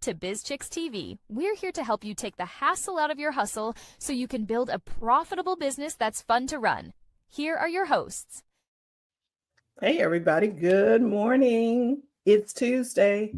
to Bizchicks TV. We're here to help you take the hassle out of your hustle so you can build a profitable business that's fun to run. Here are your hosts. Hey, everybody. Good morning. It's Tuesday,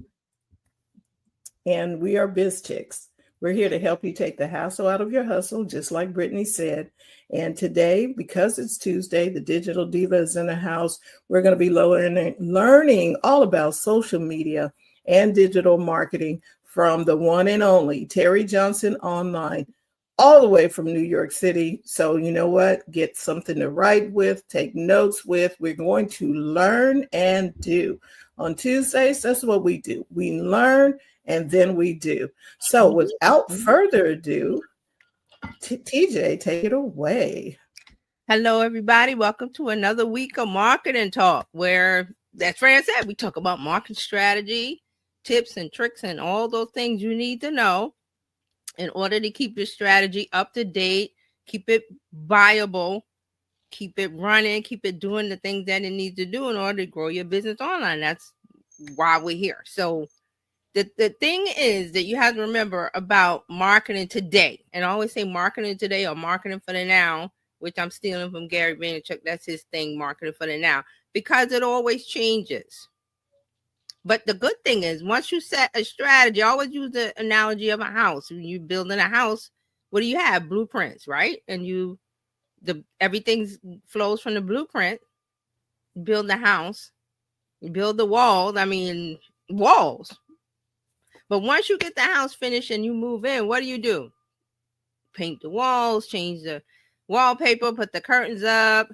and we are Bizchicks. We're here to help you take the hassle out of your hustle, just like Brittany said. And today, because it's Tuesday, the digital diva is in the house. We're going to be learning all about social media and digital marketing from the one and only Terry Johnson Online, all the way from New York City. So you know what? Get something to write with, take notes with. We're going to learn and do. On Tuesdays, that's what we do. We learn and then we do. So without further ado, TJ, take it away. Hello, everybody. Welcome to another week of Marketing Talk, where, as Fran said, we talk about marketing strategy, tips and tricks, and all those things you need to know in order to keep your strategy up to date, keep it viable, keep it running, keep it doing the things that it needs to do in order to grow your business online. That's why we're here. So the thing is that you have to remember about marketing today, and I always say marketing today or marketing for the now, which I'm stealing from Gary Vaynerchuk. That's his thing, marketing for the now, because it always changes. But the good thing is, once you set a strategy, I always use the analogy of a house. When you're building a house, what do you have? Blueprints, right? And everything flows from the blueprint. You build the house, you build the walls. Walls. But once you get the house finished and you move in, what do? Paint the walls, change the wallpaper, put the curtains up.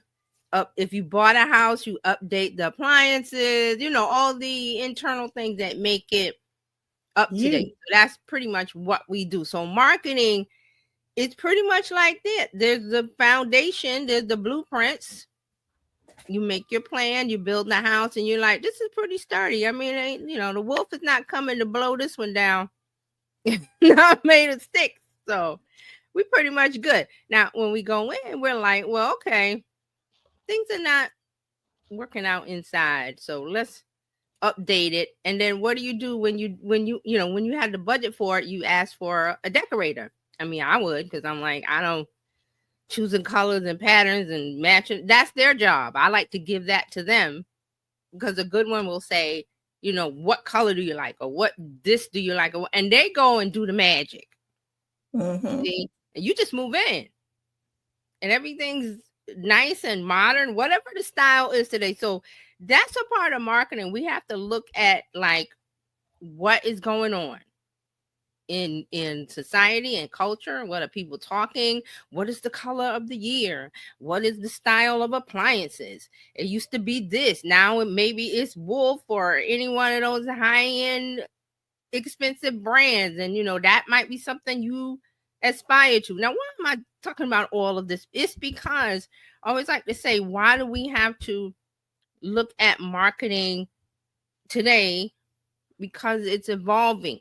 If you bought a house, you update the appliances, all the internal things that make it up to date. So that's pretty much what we do. So marketing is pretty much like that. There's the foundation, there's the blueprints. You make your plan, you build the house, and you're like, this is pretty sturdy. I mean, the wolf is not coming to blow this one down. Not made of sticks. So we're pretty much good. Now, when we go in, we're like, well, okay, things are not working out inside, so let's update it. And then what do you do when you have the budget for it? You ask for a decorator. I mean, I would, because I'm like, I don't choosing colors and patterns and matching. That's their job. I like to give that to them, because a good one will say, what color do you like, or what this do you like, and they go and do the magic. Mm-hmm. See? And you just move in, and everything's nice and modern, whatever the style is today. So that's a part of marketing. We have to look at like what is going on in society and culture. What are people talking? What is the color of the year? What is the style of appliances? It used to be this. Now maybe it's Wolf or any one of those high-end expensive brands. And that might be something you aspire to. Now, why am I talking about all of this? It's because I always like to say, why do we have to look at marketing today? Because it's evolving.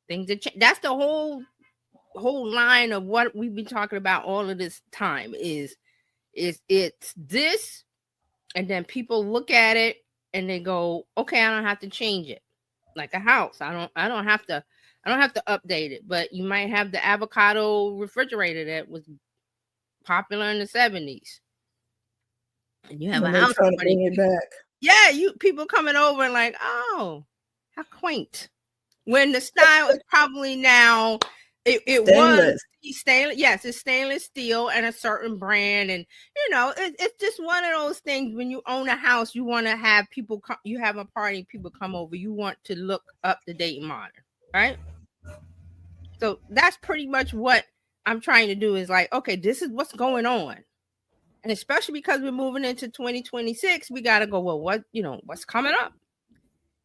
Things that change. That's the whole line of what we've been talking about all of this time is it's this, and then people look at it and they go, okay, I don't have to change it. Like a house, I don't have to update it. But you might have the avocado refrigerator that was popular in the 70s, and you have a house trying to bring it back. Yeah, people coming over and like, oh, how quaint. When the style is probably now, it was stainless. Yes, it's stainless steel and a certain brand, and it's just one of those things. When you own a house, you want to have people. You have a party, people come over. You want to look up to date and modern, right? So that's pretty much what I'm trying to do. Is like, okay, this is what's going on, and especially because we're moving into 2026, we got to go. Well, what's coming up?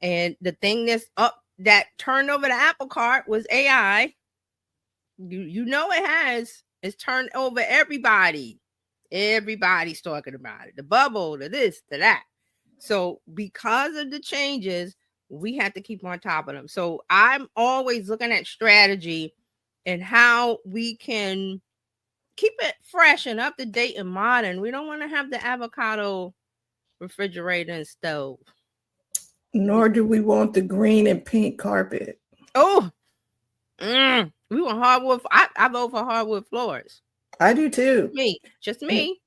And the thing that's up that turned over the apple cart was AI. It has. It's turned over everybody. Everybody's talking about it. The bubble, the this, the that. So because of the changes, we have to keep on top of them. So I'm always looking at strategy and how we can keep it fresh and up to date and modern. We don't want to have the avocado refrigerator and stove. Nor do we want the green and pink carpet. Oh, we want hardwood. I vote for hardwood floors. I do too. Just me.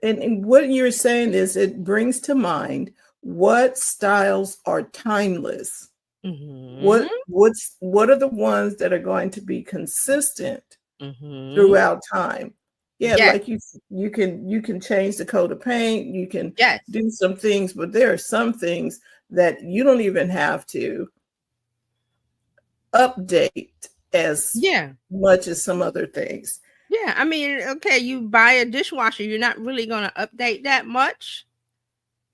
And what you're saying is it brings to mind what styles are timeless. Mm-hmm. What are the ones that are going to be consistent throughout time? Yeah, like you can change the coat of paint, you can do some things, but there are some things that you don't even have to update as much as some other things. Yeah, I mean, okay, you buy a dishwasher, you're not really going to update that much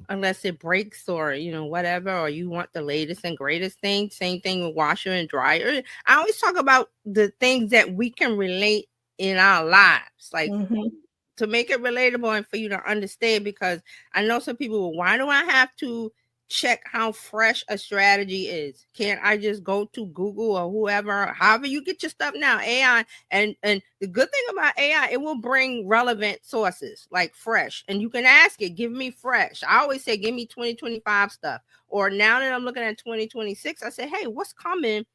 unless it breaks or, whatever, or you want the latest and greatest thing. Same thing with washer and dryer. I always talk about the things that we can relate in our lives, like to make it relatable and for you to understand, because I know some people, why do I have to check how fresh a strategy is? Can't I just go to Google or whoever, however you get your stuff now, AI, and the good thing about AI, it will bring relevant sources like fresh, and you can ask it, give me fresh. I always say, give me 2025 stuff. Or now that I'm looking at 2026, I say, hey, what's coming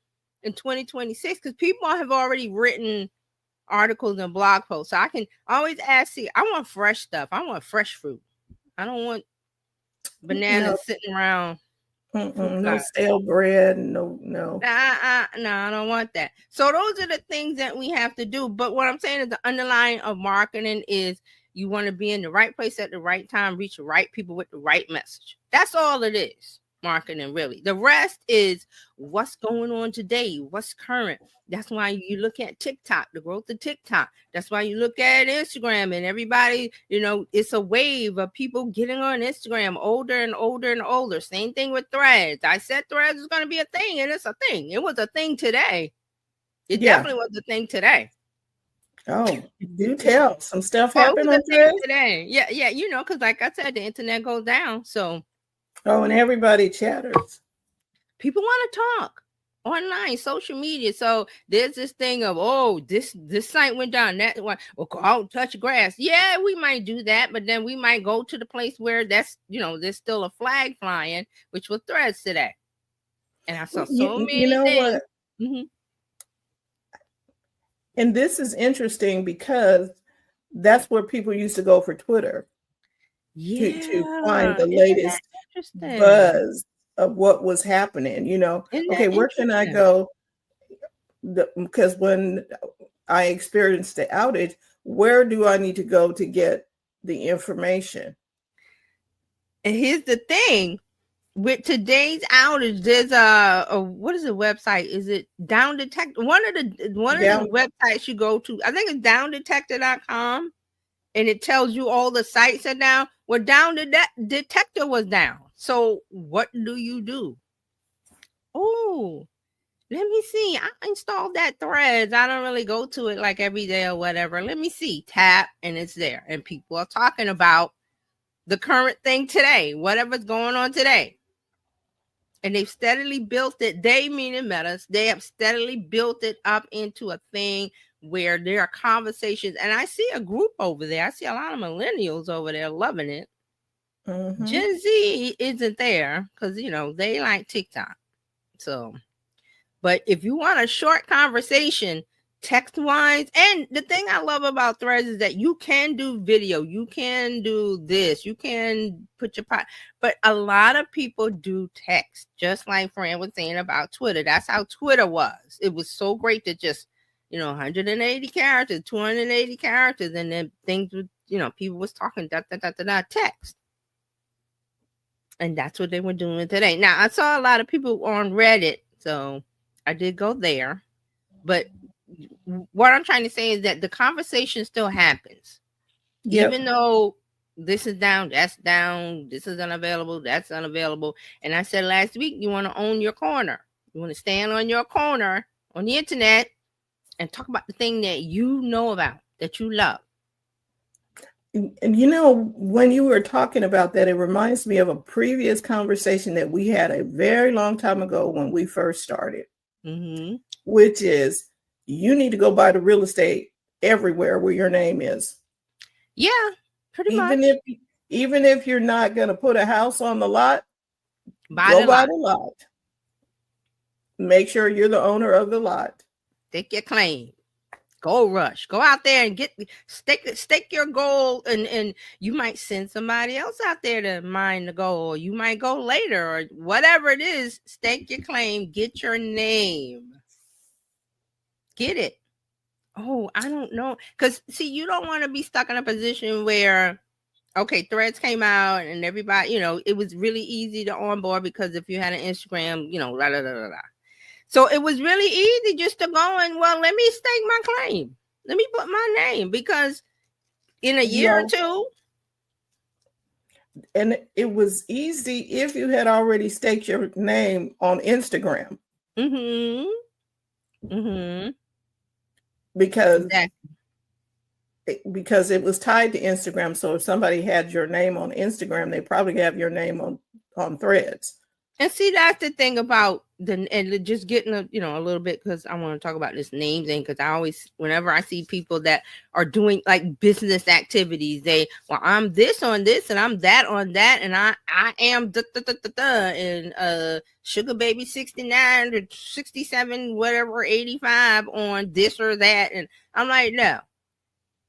in 2026? Because people have already written articles and blog posts. So I can always ask, see, I want fresh stuff. I want fresh fruit. I don't want bananas sitting around. No stale bread. No. I don't want that. So those are the things that we have to do. But what I'm saying is the underlying of marketing is you want to be in the right place at the right time, reach the right people with the right message. That's all it is. Marketing, really. The rest is what's going on today, what's current. That's why you look at TikTok, the growth of TikTok. That's why you look at Instagram, and everybody, it's a wave of people getting on Instagram, older and older and older. Same thing with Threads. I said Threads is going to be a thing, and it's a thing. It was a thing today. It definitely was a thing today. Oh, do tell. Some stuff happened on Threads today. Yeah, because like I said, the internet goes down, so. Oh, and everybody chatters. People want to talk online, social media. So there's this thing of, this site went down, that one, well, go out and touch grass. Yeah, we might do that, but then we might go to the place where that's, there's still a flag flying, which was Threads today. And I saw so many things. What? And this is interesting because that's where people used to go for Twitter. To find the latest buzz of what was happening, okay, where can I go? Because when I experienced the outage, where do I need to go to get the information? And here's the thing, with today's outage, there's a what is the website? Is it Down Detector? One of the websites you go to, I think it's downdetector.com. And it tells you all the sites are down. Well, Down Detector was down. So what do you do? Oh, let me see. I installed that Threads. I don't really go to it like every day or whatever. Let me see. Tap, and it's there. And people are talking about the current thing today, whatever's going on today. And they've steadily built it. They, meaning Metas, they have steadily built it up into a thing where there are conversations. And I see a group over there. I see a lot of millennials over there loving it. Gen Z isn't there because, they like TikTok. So, but if you want a short conversation, text-wise, and the thing I love about Threads is that you can do video, you can do this, you can put your but a lot of people do text, just like Fran was saying about Twitter. That's how Twitter was. It was so great to just, 180 characters, 280 characters, and then things would, people was talking text. And that's what they were doing today. Now, I saw a lot of people on Reddit, so I did go there. But what I'm trying to say is that the conversation still happens. Yep. Even though this is down, that's down, this is unavailable, that's unavailable. And I said last week, you want to own your corner. You want to stand on your corner on the internet and talk about the thing that you know about, that you love. And when you were talking about that, it reminds me of a previous conversation that we had a very long time ago when we first started, which is you need to go buy the real estate everywhere where your name is. Yeah, pretty much. Even if you're not going to put a house on the lot, go buy the lot. Make sure you're the owner of the lot. Take your claim. Gold rush. Go out there and stake your gold, and you might send somebody else out there to mine the gold. You might go later or whatever it is. Stake your claim. Get your name. Get it. Oh, I don't know. Because see, you don't want to be stuck in a position where, okay, Threads came out and everybody, it was really easy to onboard because if you had an Instagram, blah, blah, blah, blah. So it was really easy just to go and, well, let me stake my claim. Let me put my name, because in a year or two. And it was easy if you had already staked your name on Instagram. Mm-hmm. Mm-hmm. Because it was tied to Instagram. So if somebody had your name on Instagram, they probably have your name on Threads. And see, that's the thing about and just getting a little bit, because I want to talk about this name thing, because I always, whenever I see people that are doing like business activities, I'm this on this and I'm that on that, and I am and Sugar Baby 69 or 67 whatever 85 on this or that, and I'm like, no.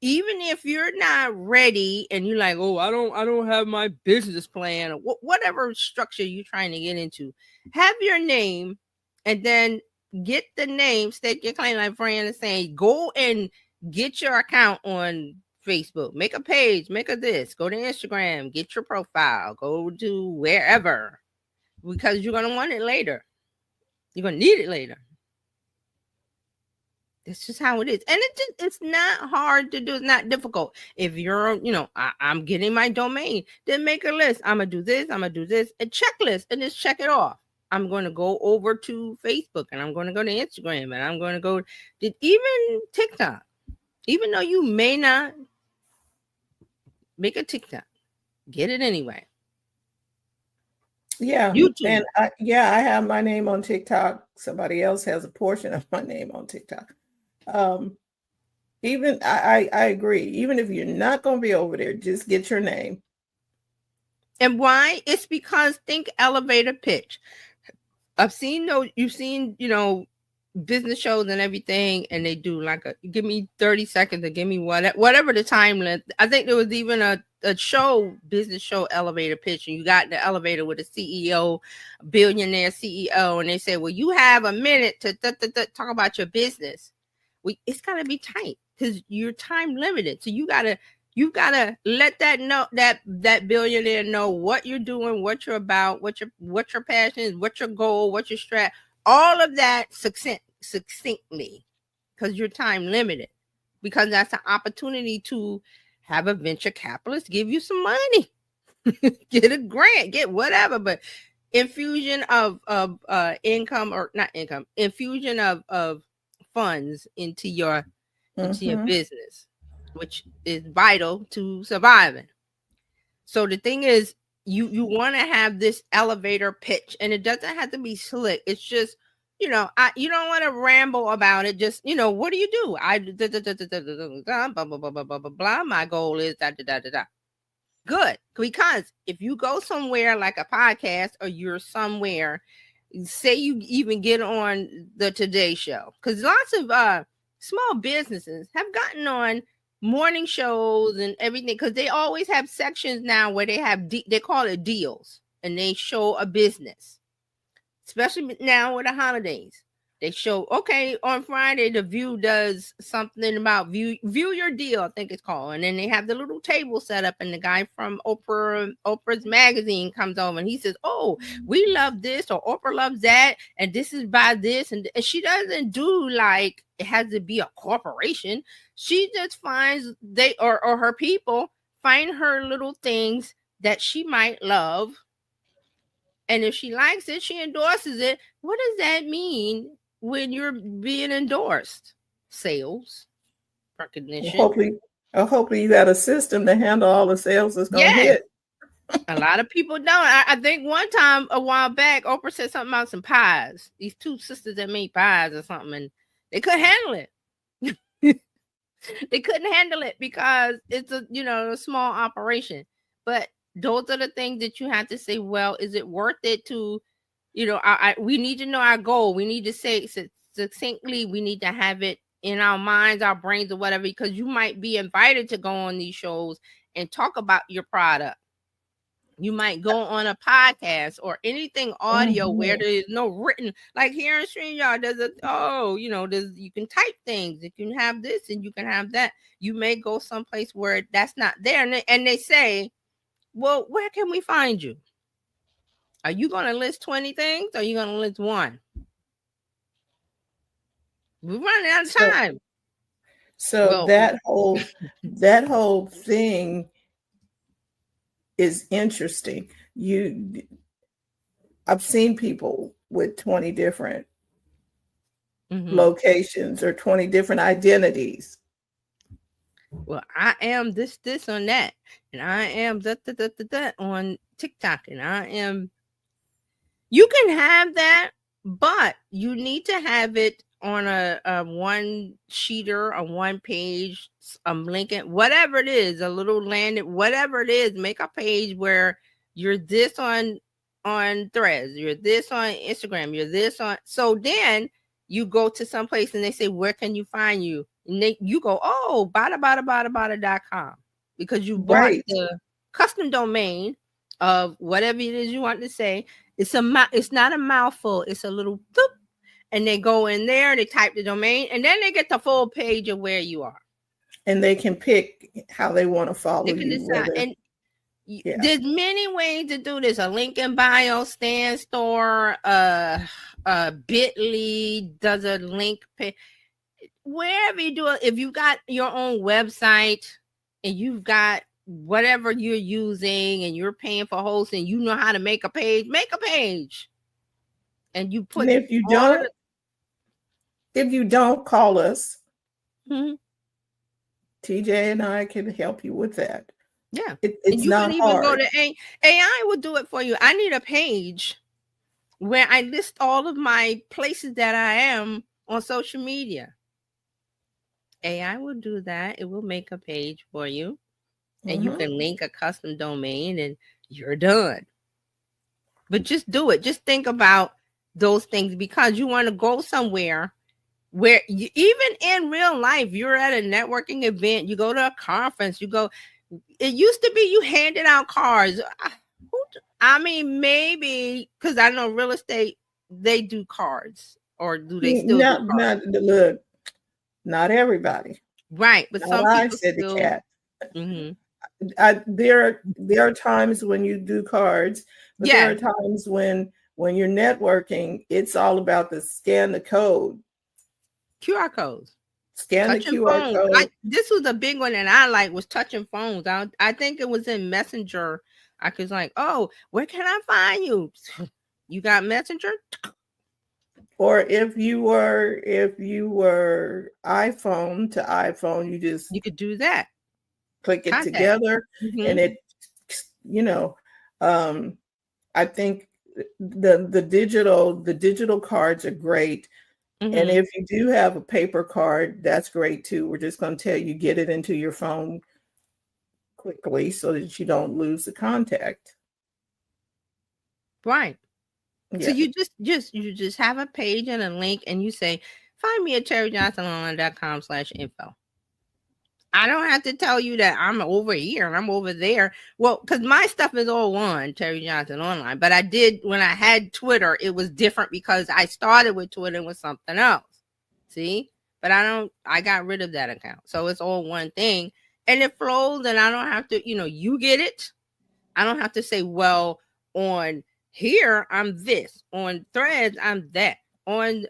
Even if you're not ready and you're like, oh, I don't have my business plan, or whatever structure you're trying to get into, have your name, and then get the name, stake your claim, like Fran is saying, go and get your account on Facebook, make a page, make a this, go to Instagram, get your profile, go to wherever, because you're going to want it later. You're going to need it later. That's just how it is. And it's not hard to do. It's not difficult. If you're, I'm getting my domain, then make a list. I'm going to do this. I'm going to do this. A checklist, and just check it off. I'm going to go over to Facebook, and I'm going to go to Instagram, and I'm going to go to even TikTok. Even though you may not make a TikTok, get it anyway. Yeah. YouTube. And I have my name on TikTok. Somebody else has a portion of my name on TikTok. Even I agree. Even if you're not going to be over there, just get your name. And why? It's because think elevator pitch. You've seen, business shows and everything, and they do like give me 30 seconds or give me whatever the time length. I think there was even a business show elevator pitch, and you got in the elevator with a CEO, billionaire CEO, and they say, well, you have a minute to talk about your business. It's got to be tight because you're time limited. So you gotta let that billionaire know what you're doing, what you're about, what your passion is, what your goal, what your strat, all of that succinctly, because you're time limited. Because that's an opportunity to have a venture capitalist give you some money, get a grant, get whatever, but infusion of income, or not income, infusion of funds into your business, which is vital to surviving. So the thing is, you want to have this elevator pitch, and it doesn't have to be slick. It's just, you don't want to ramble about it. Just, what do you do? I blah blah blah blah blah blah. My goal is da da da da da. Good, because if you go somewhere like a podcast, or you're somewhere, say you even get on the Today Show, because lots of small businesses have gotten on morning shows and everything, because they always have sections now where they have they call it deals, and they show a business, especially now with the holidays. They show, okay, on Friday, The View does something about view your deal, I think it's called. And then they have the little table set up, and the guy from Oprah's magazine comes over, and he says, oh, we love this, or Oprah loves that, and this is by this. And she doesn't do like it has to be a corporation. She just finds or her people find her little things that she might love. And if she likes it, she endorses it. What does that mean when you're being endorsed? Sales, recognition. Hopefully you got a system to handle all the sales that's going to hit. A lot of people don't. I think one time a while back, Oprah said something about some pies. These two sisters that made pies or something, and they couldn't handle it. They couldn't handle it because it's a small operation. But those are the things that you have to say, well, is it worth it to We need to know our goal. We need to say succinctly. We need to have it in our minds, our brains, or whatever, because you might be invited to go on these shows and talk about your product. You might go on a podcast or anything audio where there is no written, like here in StreamYard, you can type things. You can have this and you can have that. You may go someplace where that's not there. And they say, well, where can we find you? Are you going to list 20 things or are you going to list one? We're running out of time. So that whole thing is interesting. I've seen people with 20 different locations or 20 different identities. Well, I am this on that, and I am that on TikTok, and I am. You can have that, but you need to have it on a one sheeter, a one page, linking, whatever it is, a little landing, whatever it is. Make a page where you're this on Threads, you're this on Instagram, you're this on. So then you go to some place and they say, where can you find you? And you go, oh, bada.com, because you bought the custom domain of whatever it is you want to say. It's not a mouthful. It's a little boop. And they go in there, they type the domain, and then they get the full page of where you are. And they can pick how they want to follow you. Decide. And there's many ways to do this. A link in bio, Stan Store, Bitly does a link page. Wherever you do it, if you got your own website and you've got whatever you're using and you're paying for hosting, you know how to make a page, and you put. And if you don't call us, TJ and I can help you with that. Yeah, it's not hard. Go to AI will do it for you. I need a page where I list all of my places that I am on social media. AI will do that. It will make a page for you, and you can link a custom domain, and you're done. But just do it. Just think about those things, because you want to go somewhere where even in real life, you're at a networking event, you go to a conference, it used to be you handed out cards. I mean, maybe because I know real estate, they do cards, or do they still do cards? Not everybody. Right. But some people still. There are times when you do cards, but there are times when you're networking, it's all about scan the code. QR codes. Scan touching the QR code. This was a big one, and I was touching phones. I think it was in Messenger. I was like, oh, where can I find you? You got Messenger? Or if you were iPhone to iPhone, you could do that. Click it together, and it, I think the digital cards are great. And if you do have a paper card, that's great too. We're just going to tell you, get it into your phone quickly so that you don't lose the contact. Right. Yeah. So you just have a page and a link, and you say, find me at terryjohnsononline.com/info. I don't have to tell you that I'm over here and I'm over there. Well, because my stuff is all on Terry Johnson Online. But I did, when I had Twitter, it was different because I started with Twitter with something else. See? But I got rid of that account. So it's all one thing. And it flows, and I don't have to, you get it. I don't have to say, well, on here, I'm this. On Threads, I'm that. On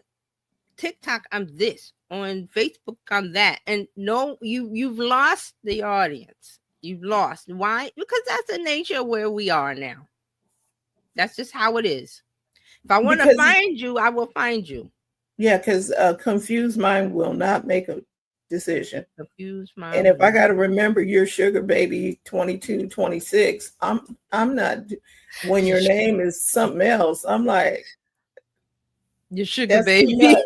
TikTok, I'm this. On Facebook, I'm that. And no, you've lost the audience. You've lost. Why? Because that's the nature of where we are now. That's just how it is. If I want to find you, I will find you. Yeah, because a confused mind will not make a decision. Confused mind. And if I got to remember your sugar baby 22, 26, I'm not. When your name is something else, I'm like, your sugar baby.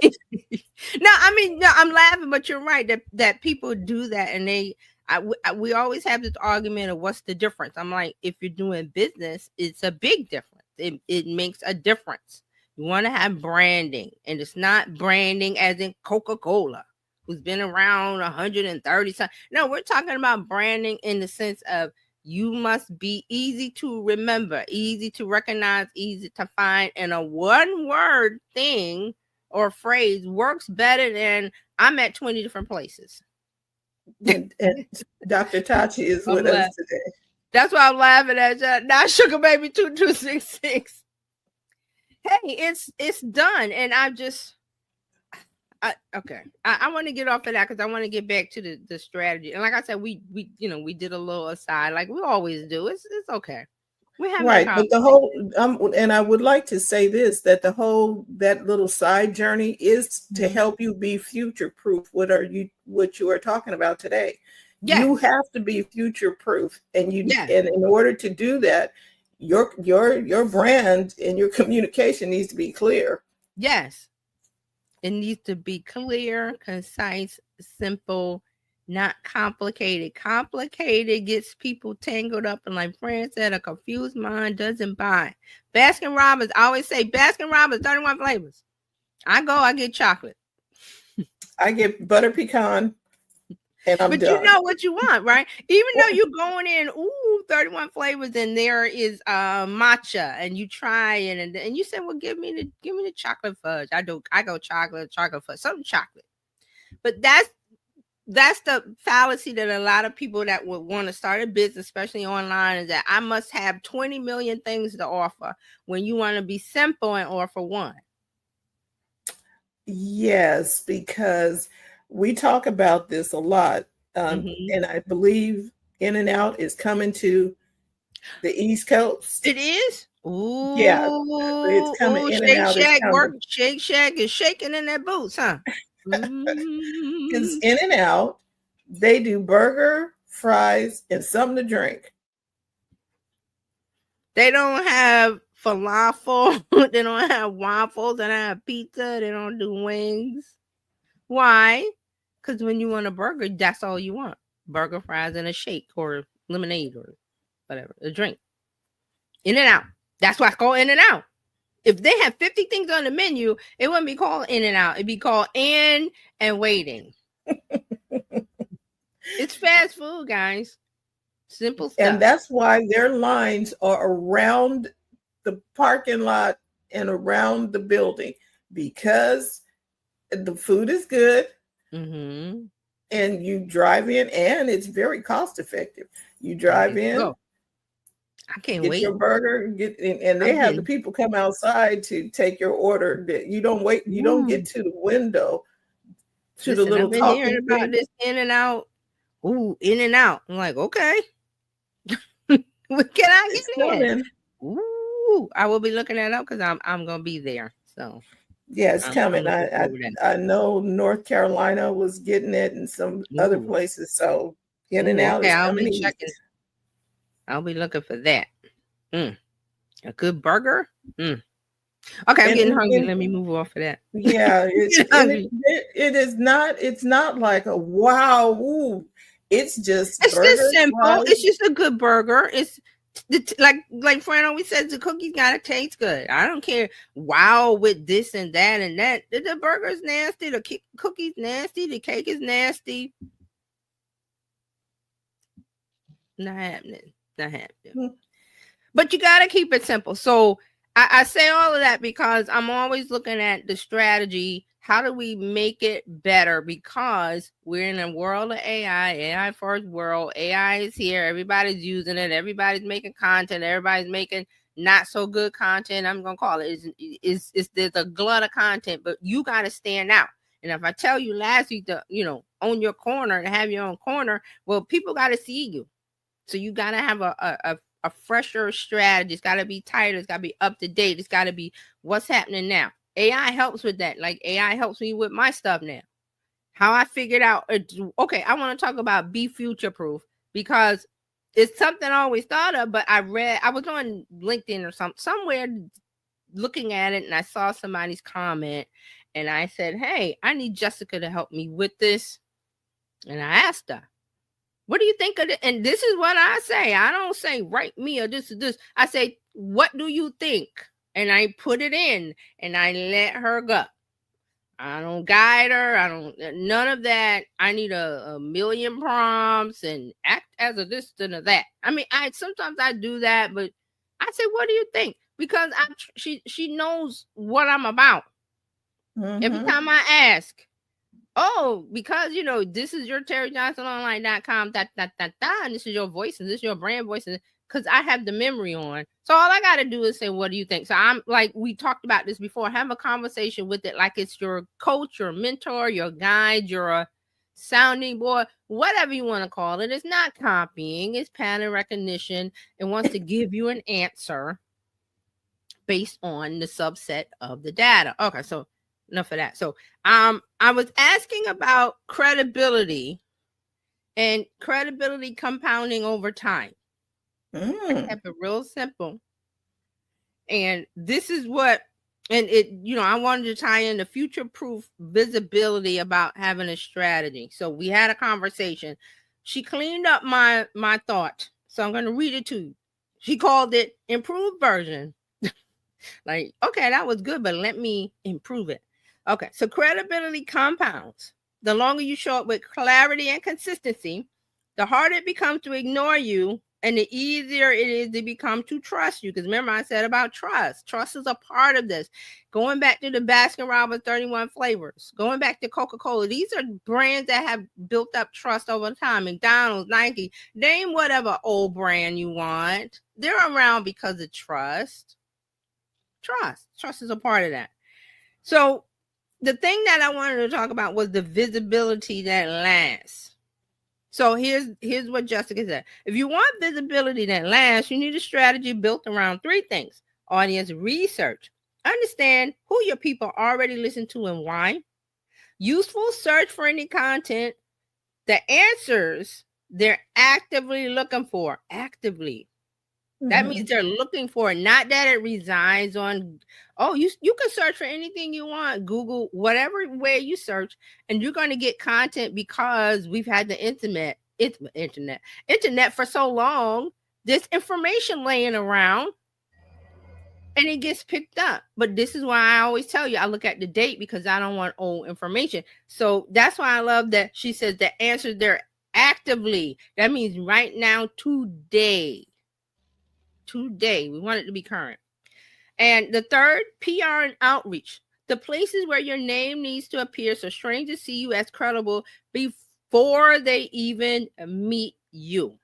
No, I'm laughing, but you're right that people do that, and we always have this argument of what's the difference. I'm like, if you're doing business, it's a big difference. It makes a difference. You want to have branding, and it's not branding as in Coca-Cola, who's been around 130 times. No, we're talking about branding in the sense of you must be easy to remember, easy to recognize, easy to find, and a one-word thing or phrase works better than I'm at 20 different places. And Dr. Tachi is with us today. That's why I'm laughing at you. Now, Sugar Baby 2266. Hey, it's done, and okay. I want to get off of that because I want to get back to the strategy. And like I said, we did a little aside, like we always do. It's okay. We have right, but the whole and I would like to say this, that that little side journey is to help you be future proof. What you are talking about today? Yes. You have to be future proof, and and in order to do that, your brand and your communication needs to be clear. Yes, it needs to be clear, concise, simple, not complicated. Complicated gets people tangled up, and like Fran said, a confused mind doesn't buy. Baskin Robbins, I always say Baskin Robbins 31 flavors. I get chocolate. I get butter pecan. And I'm but done. You know what you want, right? Even though you're going in, 31 flavors, and there is matcha, and you try it, and you say, well, give me the chocolate fudge. I go chocolate fudge, something chocolate. But that's the fallacy that a lot of people that would want to start a business, especially online, is that I must have 20 million things to offer when you want to be simple and offer one. Yes, because we talk about this a lot, and I believe In-N-Out is coming to the East Coast. It is? Ooh, yeah, it's coming. In-N-Out Shake Shack Shake Shack is shaking in their boots, huh? Because In-N-Out, they do burger, fries, and something to drink. They don't have falafel. They don't have waffles. They don't have pizza. They don't do wings. Why? Because when you want a burger, that's all you want. Burger, fries, and a shake or lemonade or whatever, a drink. In-N-Out. That's why it's called In-N-Out. If they had 50 things on the menu, it wouldn't be called In-N-Out. It'd be called In and Waiting. It's fast food, guys. Simple stuff. And that's why their lines are around the parking lot and around the building, because the food is good. And you drive in, and it's very cost effective. You drive in, I can't get wait. your burger, and they have the people come outside to take your order. You don't wait. You don't get to the window to the little. I've been hearing about this In-N-Out. Ooh, In-N-Out. I'm like, okay. What can I get in? Ooh, I will be looking that up because I'm gonna be there. So. Yeah, it's coming. I know North Carolina was getting it, and some other places. So In-N-Out is coming. I'll be looking for that. A good burger. Okay, I'm getting hungry. Let me move off of that. Yeah, it is not. It's not like a wow. Ooh, it's just simple. Fries. It's just a good burger. It's like Fran always says, the cookies gotta taste good. I don't care. Wow, with this and that and that. The burger's nasty. The cookie's nasty. The cake is nasty. Not happening. But you gotta keep it simple. So I say all of that because I'm always looking at the strategy. How do we make it better? Because we're in a world of AI first world. AI is here. Everybody's using it. Everybody's making content. Everybody's making not so good content. I'm going to call it. There's a glut of content, but you got to stand out. And if I tell you last week to, own your corner and have your own corner, well, people got to see you. So you got to have a fresher strategy. It's got to be tighter. It's got to be up to date. It's got to be what's happening now. AI helps with that. Like AI helps me with my stuff now. How I figured out. Okay, I want to talk about be future proof because it's something I always thought of. But I was on LinkedIn or somewhere looking at it, and I saw somebody's comment, and I said, "Hey, I need Jessica to help me with this." And I asked her, "What do you think of it?" And this is what I say. I don't say write me or this or this. I say, "What do you think?" and I put it in and I let her go. I don't guide her. I don't, none of that. I need a million prompts and act as a this and a that. I mean, sometimes I do that, but I say, what do you think? Because she knows what I'm about. Every time I ask, oh, because this is your TerryJohnsonOnline.com, and this is your voice, and this is your brand voice, because I have the memory on. So all I got to do is say, what do you think? So I'm like, we talked about this before, have a conversation with it like it's your coach, your mentor, your guide, your sounding board, whatever you want to call it. It's not copying, it's pattern recognition. It wants to give you an answer based on the subset of the data. Okay, so enough of that. So I was asking about credibility and credibility compounding over time. I kept it real simple. And this is what, and it, I wanted to tie in the future-proof visibility about having a strategy. So we had a conversation. She cleaned up my thought. So I'm going to read it to you. She called it improved version. Like, okay, that was good, but let me improve it. Okay, so credibility compounds. The longer you show up with clarity and consistency, the harder it becomes to ignore you, and the easier it is to become to trust you. Because remember, I said about trust. Trust is a part of this. Going back to the Baskin-Robbins 31 flavors, going back to Coca-Cola, these are brands that have built up trust over time. McDonald's, Nike, name whatever old brand you want. They're around because of trust. Trust is a part of that. So the thing that I wanted to talk about was the visibility that lasts. So here's what Jessica said. If you want visibility that lasts, you need a strategy built around three things. Audience research. Understand who your people already listen to and why. Useful search for any content. The answers they're actively looking for. Actively. That means they're looking for it, not that it resides on, you can search for anything you want, Google, whatever way you search, and you're going to get content because we've had the internet for so long. There's information laying around and it gets picked up. But this is why I always tell you, I look at the date because I don't want old information. So that's why I love that she says the answer there actively. That means right now, today. We want it to be current. And the third, PR and outreach. The places where your name needs to appear so strangers see you as credible before they even meet you.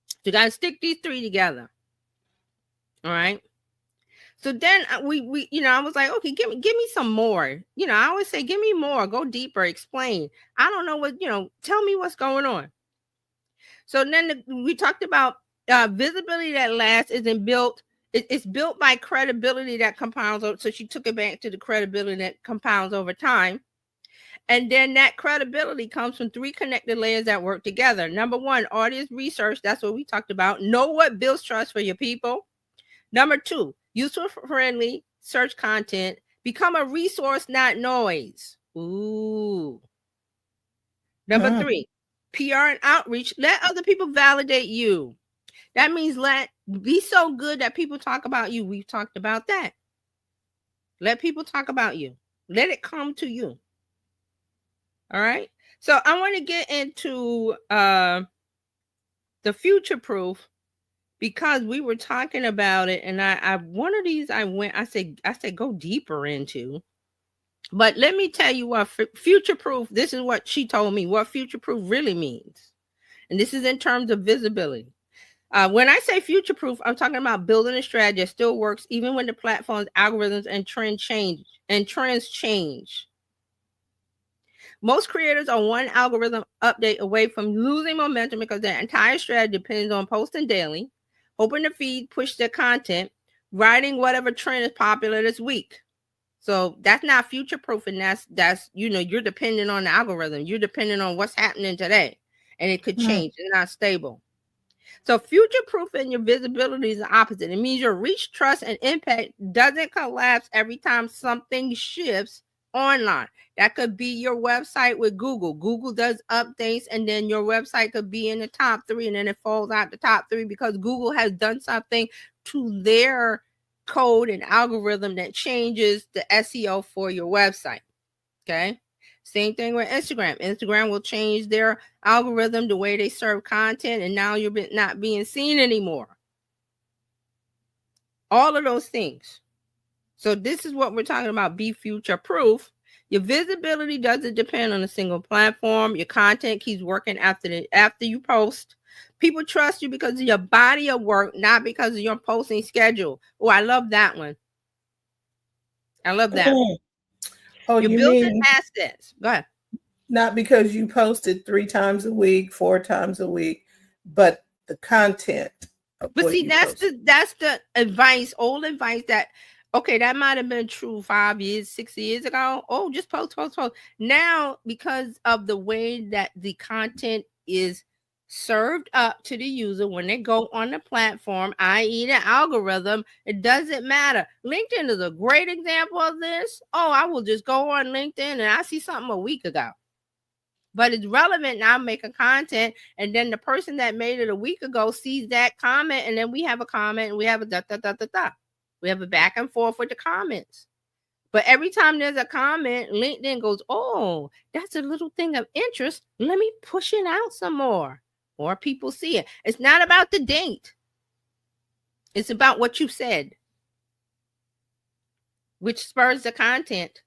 So you got to stick these three together. All right. So then we I was like, okay, give me some more. I always say, give me more, go deeper, explain. I don't know what, tell me what's going on. So then we talked about visibility that lasts isn't built. It's built by credibility that compounds. So she took it back to the credibility that compounds over time. And then that credibility comes from three connected layers that work together. Number one, audience research. That's what we talked about. Know what builds trust for your people. Number two, useful friendly search content. Become a resource, not noise. Ooh. Number three, PR and outreach. Let other people validate you. That means be so good that people talk about you. We've talked about that. Let people talk about you. Let it come to you. All right. So I want to get into the future proof because we were talking about it, and I one of these I said go deeper into. But let me tell you what future proof. This is what she told me what future proof really means, and this is in terms of visibility. When I say future proof, I'm talking about building a strategy that still works even when the platform's algorithms and trends change. Most creators are one algorithm update away from losing momentum because their entire strategy depends on posting daily, hoping the feed push their content, riding whatever trend is popular this week. So that's not future proof, and that's you're dependent on the algorithm. You're dependent on what's happening today, and it could change. It's not stable. So future proof in your visibility is the opposite. It means your reach, trust, and impact doesn't collapse every time something shifts online. That could be your website with Google. Google does updates, and then your website could be in the top 3, and then it falls out the top 3 because Google has done something to their code and algorithm that changes the SEO for your website. Okay. Same thing with Instagram. Instagram will change their algorithm, the way they serve content, and now you're not being seen anymore. All of those things. So this is what we're talking about. Be future proof. Your visibility doesn't depend on a single platform. Your content keeps working after you post. People trust you because of your body of work, not because of your posting schedule. Oh, I love that one. I love that. Oh, You're you building mean assets. Go ahead. not because you posted 3 times a week, 4 times a week, but the content. But see, that's the advice, old advice that, okay, that might have been true 5 years, 6 years ago. Oh, just post. Now, because of the way that the content is served up to the user when they go on the platform, i.e. the algorithm, it doesn't matter. LinkedIn is a great example of this. Oh, I will just go on LinkedIn and I see something a week ago. But it's relevant now, making content, and then the person that made it a week ago sees that comment, and then we have a comment, and we have a we have a back and forth with the comments. But every time there's a comment, LinkedIn goes, oh, that's a little thing of interest. Let me push it out some more. More people see it. It's not about the date. It's about what you said, which spurs the content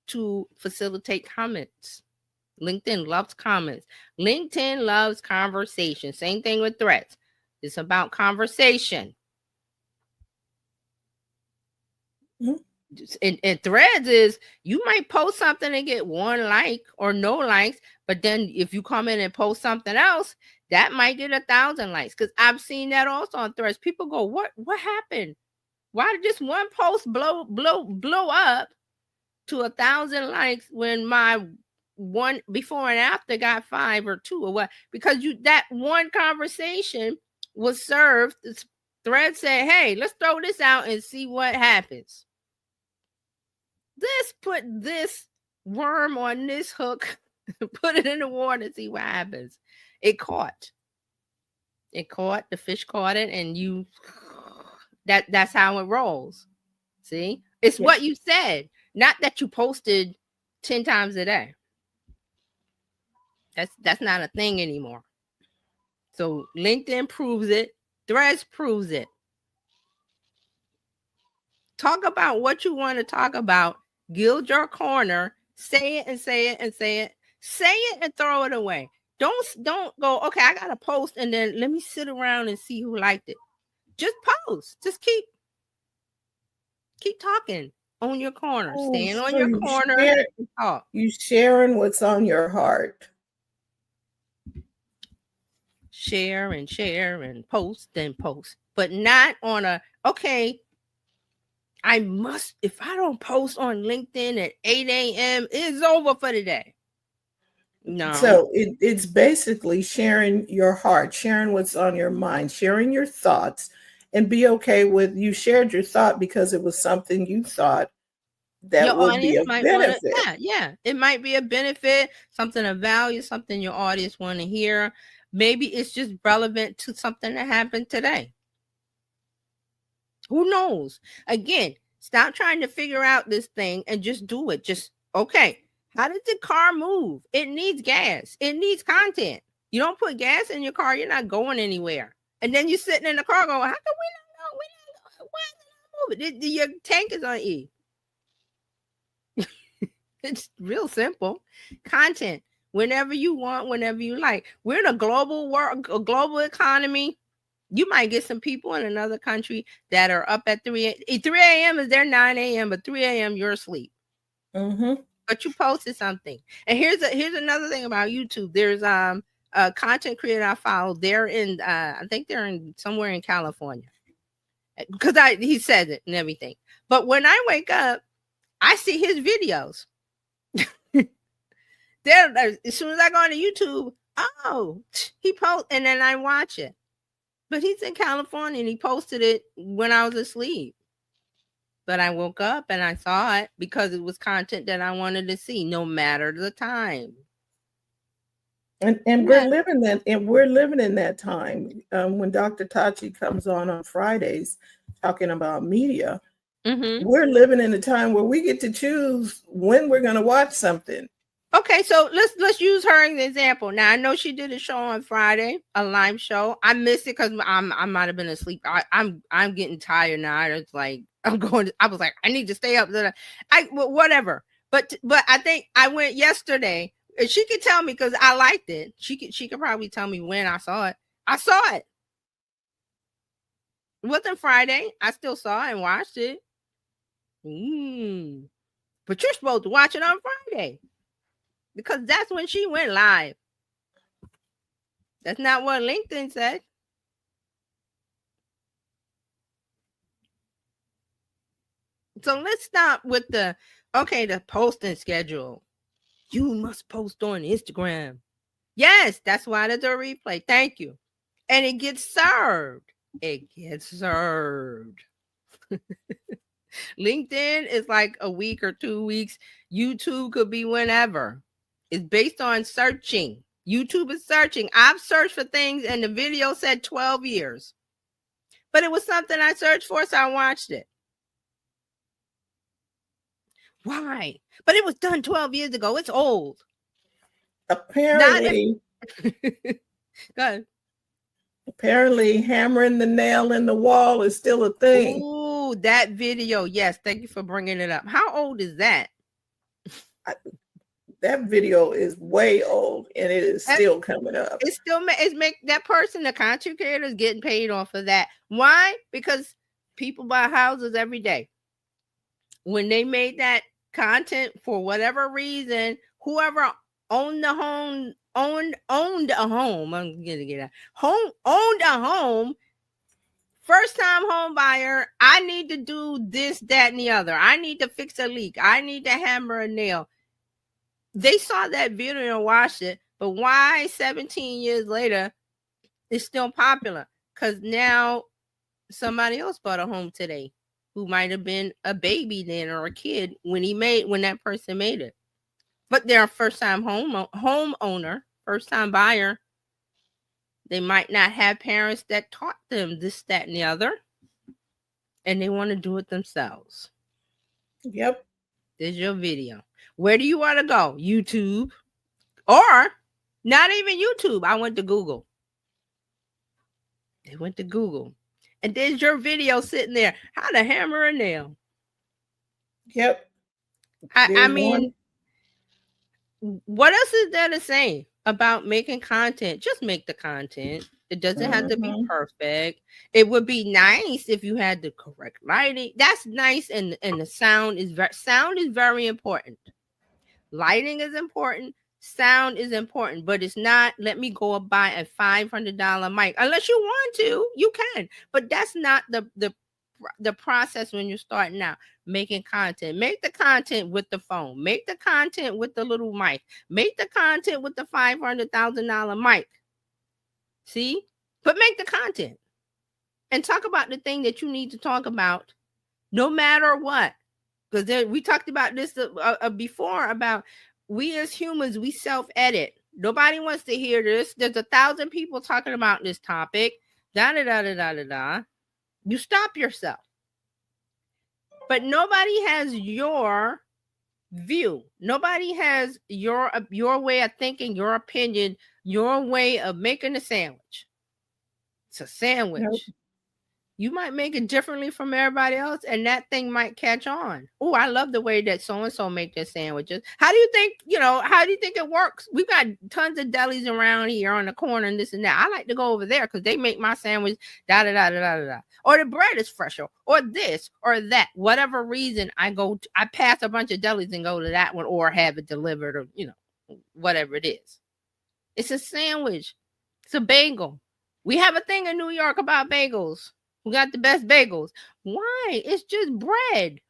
to facilitate comments. LinkedIn loves comments. LinkedIn loves conversation. Same thing with Threads. It's about conversation. Mm-hmm. And Threads is, you might post something and get 1 like or no likes, but then if you come in and post something else, that might get 1,000 likes. Because I've seen that also on Threads. People go, what happened? Why did this one post blow up to 1,000 likes when my one before and after got 5 or 2 or what? Because that one conversation was served. Thread said, hey, let's throw this out and see what happens. Let's put this worm on this hook, put it in the water and see what happens. It caught, the fish caught it, and that's how it rolls. See, it's what you said, not that you posted 10 times a day. That's not a thing anymore. So LinkedIn proves it. Threads proves it. Talk about what you want to talk about. Gild your corner. Say it and say it and say it. Say it and throw it away. Don't go, okay, I got to post and then let me sit around and see who liked it. Just post. Just keep talking on your corner. Stand on your corner and talk. You sharing what's on your heart. Share and post, but not on a, okay, I must, if I don't post on LinkedIn at 8 a.m., it's over for the day. No. So it's basically sharing your heart, sharing what's on your mind, sharing your thoughts, and be okay with, you shared your thought because it was something you thought that your would be a benefit. Yeah, it might be a benefit, something of value, something your audience want to hear. Maybe it's just relevant to something that happened today. Who knows? Again, stop trying to figure out this thing and just do it. Just, okay, how does the car move? It needs gas. It needs content. You don't put gas in your car, you're not going anywhere. And then you're sitting in the car going, how come we don't know? Why is it not moving? Your tank is on E. It's real simple. Content. Whenever you want, whenever you like. We're in a global world, a global economy. You might get some people in another country that are up at 3 a.m. is their 9 a.m., but 3 a.m. you're asleep. Mm-hmm. But you posted something. And here's another thing about YouTube. There's a content creator I follow. They're in, I think they're in somewhere in California. Because he says it and everything. But when I wake up, I see his videos. As soon as I go on to YouTube, oh, he posts, and then I watch it. But he's in California and he posted it when I was asleep. But I woke up and I saw it because it was content that I wanted to see, no matter the time. And we're living in that time. When Dr. Tachi comes on Fridays, talking about media, Mm-hmm. we're living in a time where we get to choose when we're going to watch something. Okay, so let's use her as an example. Now I know she did a show on Friday, a live show. I missed it because I might have been asleep. I'm getting tired now. It's like I was like, I need to stay up. Whatever. But I think I went yesterday. And she could tell me because I liked it. She could probably tell me when I saw it. I saw it. It wasn't Friday. I still saw it and watched it. But you're supposed to watch it on Friday. Because that's when she went live. That's not what LinkedIn said. So let's stop with the posting schedule. You must post on Instagram. Yes, that's why there's a replay. Thank you. And it gets served. It gets served. LinkedIn is like a week or 2 weeks. YouTube could be whenever. It's based on searching. YouTube is searching. I've searched for things and the video said 12 years. But it was something I searched for, so I watched it. Why? But it was done 12 years ago. It's old. Apparently, Go ahead. Apparently hammering the nail in the wall is still a thing. Ooh, that video. Yes, thank you for bringing it up. How old is that? That video is way old and it is still coming up. It's make that person, the content creator, is getting paid off of that. Why? Because people buy houses every day. When they made that content, for whatever reason, whoever owned a home, owned a home. I'm gonna get that. Owned a home. First time home buyer. I need to do this, that, and the other. I need to fix a leak. I need to hammer a nail. They saw that video and watched it, but why 17 years later it's still popular? Because now somebody else bought a home today who might have been a baby then or a kid when that person made it. But they're a first-time homeowner, first-time buyer. They might not have parents that taught them this, that, and the other, and they want to do it themselves. Yep. There's your video. Where do you want to go? YouTube. Or not even YouTube. I went to Google. They went to Google. And there's your video sitting there. How to hammer a nail. Yep. I mean, what else is there to say about making content? Just make the content. It doesn't have to be perfect. It would be nice if you had the correct lighting. That's nice, and the sound is very important. Lighting is important. Sound is important, but it's not. Let me go and buy a $500 mic. Unless you want to, you can. But that's not the process when you're starting out making content. Make the content with the phone. Make the content with the little mic. Make the content with the $500,000 mic. See? But make the content. And talk about the thing that you need to talk about no matter what. Because we talked about this before about we as humans, we self-edit. Nobody wants to hear this. There's 1,000 people talking about this topic. You stop yourself. But nobody has your view. Nobody has your way of thinking, your opinion, your way of making a sandwich. It's a sandwich. Nope. You might make it differently from everybody else, and that thing might catch on. Oh, I love the way that so-and-so make their sandwiches. How do you think it works? We've got tons of delis around here on the corner and this and that. I like to go over there because they make my sandwich da-da-da-da-da-da. Or the bread is fresher, or this, or that. Whatever reason, I pass a bunch of delis and go to that one, or have it delivered, or, whatever it is. It's a sandwich. It's a bagel. We have a thing in New York about bagels. We got the best bagels. Why? It's just bread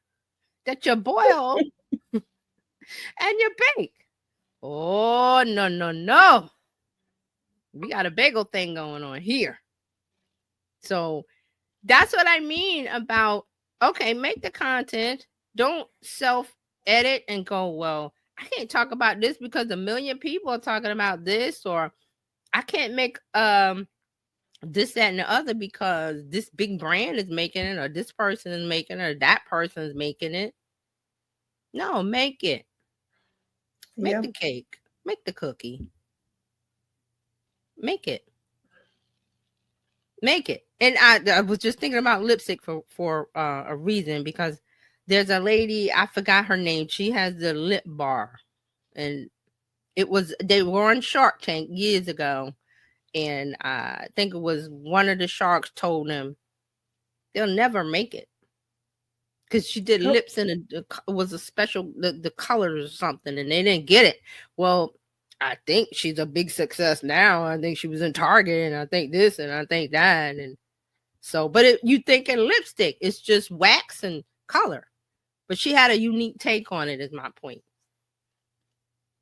that you boil and you bake. Oh, no. We got a bagel thing going on here. So that's what I mean about, okay, make the content. Don't self-edit and go, well, I can't talk about this because 1 million people are talking about this, or I can't make this, that, and the other because this big brand is making it, or this person is making it, or that person is making it. No, make it. Make the cake. Make the cookie. Make it. Make it. And I was just thinking about lipstick for a reason, because there's a lady, I forgot her name. She has the lip bar, and they were on Shark Tank years ago, and I think it was one of the sharks told them they'll never make it because she did lips and it was a special the colors or something, and they didn't get it. Well, I think she's a big success now. I think she was in Target, and I think this, and I think that, and so. But you think in lipstick, it's just wax and color, but she had a unique take on it. Is my point.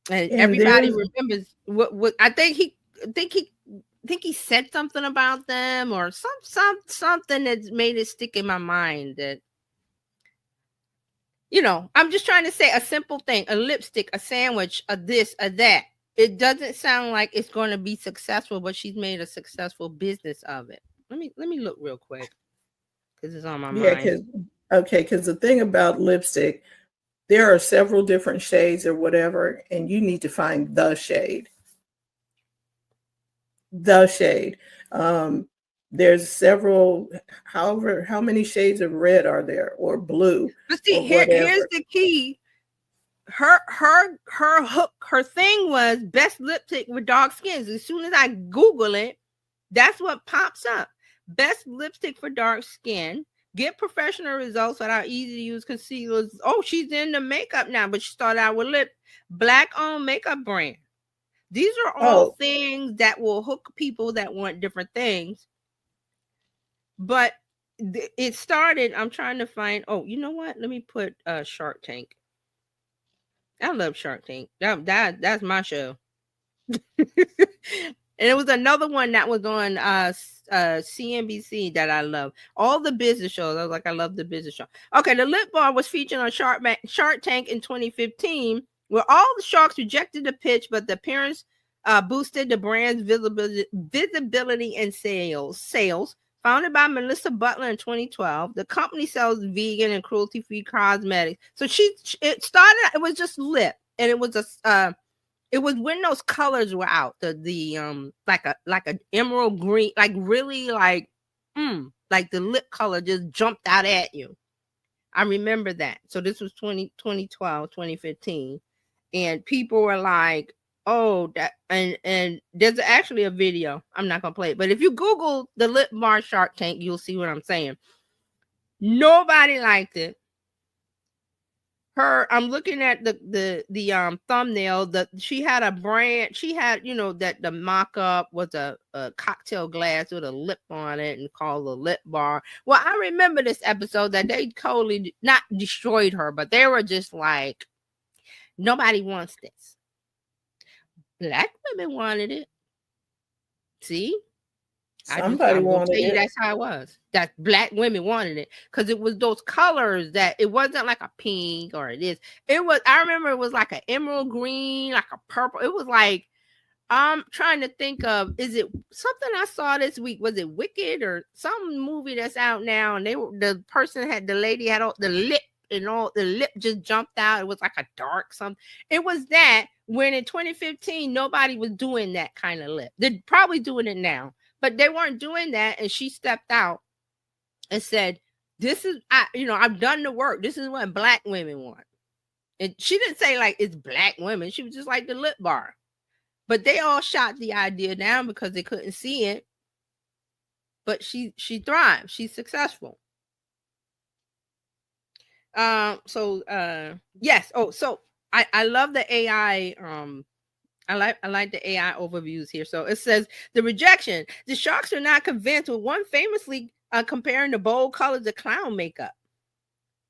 And everybody remembers what I think he said something about them, or something that made it stick in my mind. That, I'm just trying to say a simple thing: a lipstick, a sandwich, a this, a that. It doesn't sound like it's going to be successful, but she's made a successful business of it. Let me look real quick because it's on my mind. Because the thing about lipstick, there are several different shades or whatever, and you need to find the shade. The shade. There's several, how many shades of red are there, or blue? But see, here's the key. Her hook, her thing was best lipstick with dark skins. As soon as I Google it, that's what pops up. Best lipstick for dark skin. Get professional results without easy to use concealers. Oh, she's into makeup now, but she started out with black-owned makeup brand. These are all things that will hook people that want different things. But it started, I'm trying to find, you know what? Let me put Shark Tank. I love Shark Tank. That's my show. And it was another one that was on CNBC that I love. All the business shows. I was like, I love the business show. Okay, the lip bar was featured on Shark Tank in 2015, where all the sharks rejected the pitch, but the appearance boosted the brand's visibility and sales. Founded by Melissa Butler in 2012, the company sells vegan and cruelty-free cosmetics. So it was just lip, and it was it was when those colors were out, the like an emerald green, like really like the lip color just jumped out at you. I remember that. So this was 2012, 2015, and people were like, oh, that, and there's actually a video. I'm not gonna play it, but if you Google the lip bar Shark Tank, you'll see what I'm saying. Nobody liked it. I'm looking at the thumbnail. She had a brand. She had, that the mock-up was a cocktail glass with a lip on it and called the lip bar. Well, I remember this episode that they totally not destroyed her, but they were just like, nobody wants this. Black women wanted it. See? Somebody wanted it. That's how it was. That black women wanted it because it was those colors that it wasn't like a pink or it is. It was. I remember it was like an emerald green, like a purple. It was like, I'm trying to think of. Is it something I saw this week? Was it Wicked or some movie that's out now? And the lady had all the lip and all the lip just jumped out. It was like a dark something. It was that when in 2015 nobody was doing that kind of lip. They're probably doing it now. But they weren't doing that, and she stepped out and said, "This is, I've done the work. This is what black women want." And she didn't say like it's black women. She was just like the lip bar. But they all shot the idea down because they couldn't see it. But she thrived. She's successful. Yes. Oh, so I love the AI. I like the AI overviews here. So it says the rejection. The sharks are not convinced, with one famously comparing the bold colors to clown makeup.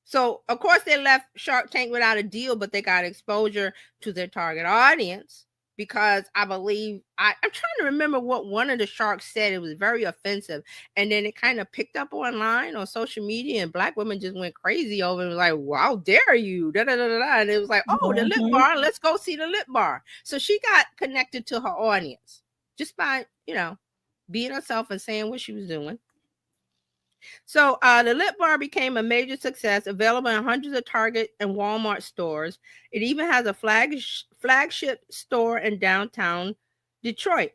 So of course they left Shark Tank without a deal, but they got exposure to their target audience because I believe I'm trying to remember what one of the sharks said. It was very offensive, and then it kind of picked up online on social media, and black women just went crazy over it. Was like, "Wow, how dare you?" Da, da, da, da, da. And it was like, "Oh, the lip bar. Let's go see the lip bar." So she got connected to her audience just by being herself and saying what she was doing. So the lip bar became a major success, available in hundreds of Target and Walmart stores. It even has a flagship store in downtown Detroit.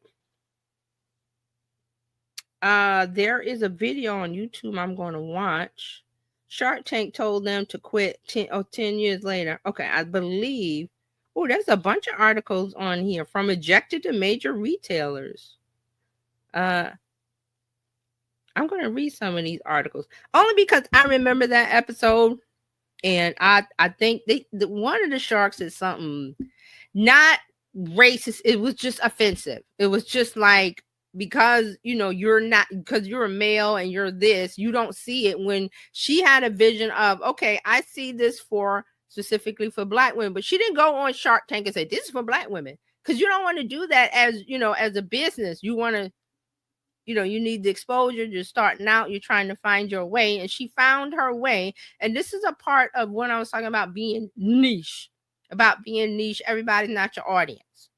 There is a video on YouTube I'm going to watch. Shark Tank told them to quit 10 years later. Okay, I believe. Oh, there's a bunch of articles on here, from ejected to major retailers. I'm going to read some of these articles only because I remember that episode, and I think one of the sharks is something not racist. It was just offensive. It was just like, because you're not, because you're a male and you're this, you don't see it. When she had a vision of, okay, I see this specifically for Black women, but she didn't go on Shark Tank and say this is for Black women, because you don't want to do that as as a business. You want to, you need the exposure. You're starting out, you're trying to find your way, and she found her way. And this is a part of when I was talking about being niche. Everybody's not your audience.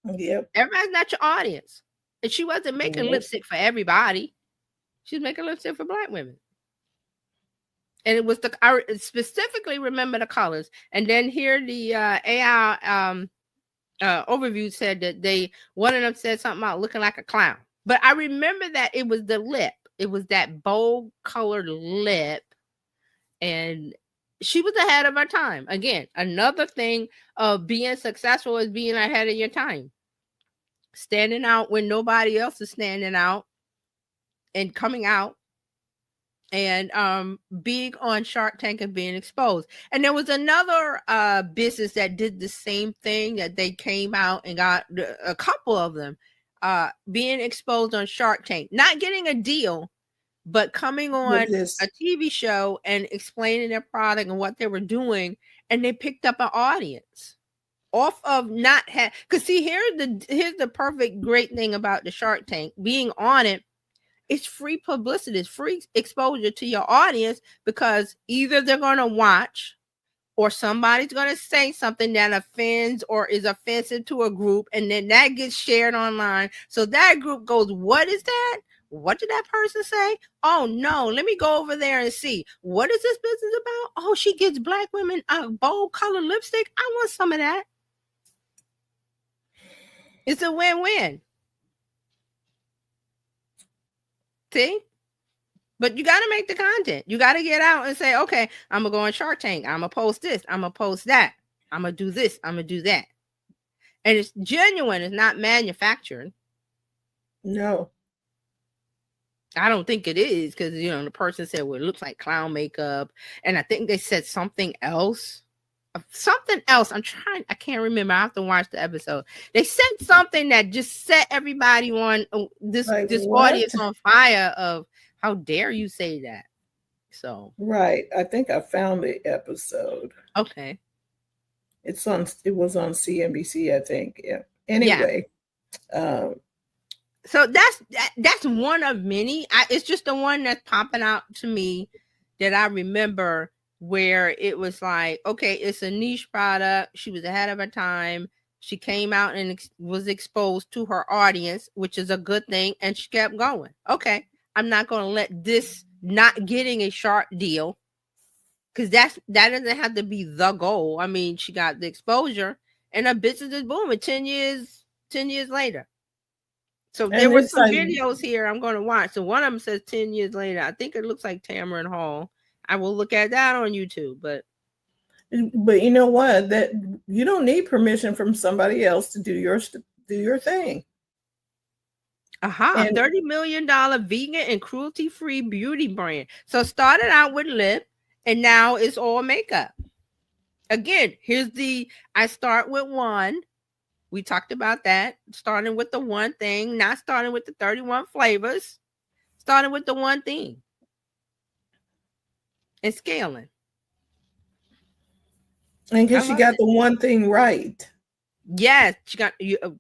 Yep. Everybody's not your audience. And she wasn't making lipstick for everybody. She was making lipstick for Black women. And it was I specifically remember the colors. And then here the AI overview said that one of them said something about looking like a clown. But I remember that it was the lip. It was that bold colored lip. And she was ahead of her time. Again, another thing of being successful is being ahead of your time. Standing out when nobody else is standing out and coming out, and being on Shark Tank and being exposed. And there was another business that did the same thing, that they came out and got a couple of them being exposed on Shark Tank, not getting a deal, but coming on a TV show and explaining their product and what they were doing, and they picked up an audience off of not because see, here's the perfect great thing about the Shark Tank being on it. It's free publicity, it's free exposure to your audience, because either they're going to watch, or somebody's going to say something that offends or is offensive to a group, and then that gets shared online. So that group goes, what is that? What did that person say? Oh no, let me go over there and see. What is this business about? Oh, she gives Black women a bold color lipstick. I want some of that. It's a win-win. See? But you got to make the content. You got to get out and say, okay, I'm going to go on Shark Tank. I'm going to post this. I'm going to post that. I'm going to do this. I'm going to do that. And it's genuine. It's not manufactured. No. I don't think it is, because, the person said, well, it looks like clown makeup. And I think they said something else. I can't remember. I have to watch the episode. They said something that just set everybody on this audience on fire of, how dare you say that? So right. I think I found the episode. Okay. It was on CNBC, I think. Yeah. Anyway. Yeah. So that's one of many. It's just the one that's popping out to me that I remember, where it was like, okay, it's a niche product. She was ahead of her time. She came out and was exposed to her audience, which is a good thing. And she kept going. Okay, I'm not going to let this not getting a Shark deal, because that doesn't have to be the goal. I mean, she got the exposure and her business is booming 10 years later. So there were some videos here I'm going to watch. So one of them says 10 years later. I think it looks like Tamron Hall. I will look at that on YouTube. But you know what? That you don't need permission from somebody else to do your thing. $30 million vegan and cruelty-free beauty brand. So started out with lip, and now it's all makeup. Again, I start with one. We talked about that, starting with the one thing, not starting with the 31 flavors, starting with the one thing and scaling. And because she got the one thing right. Yes,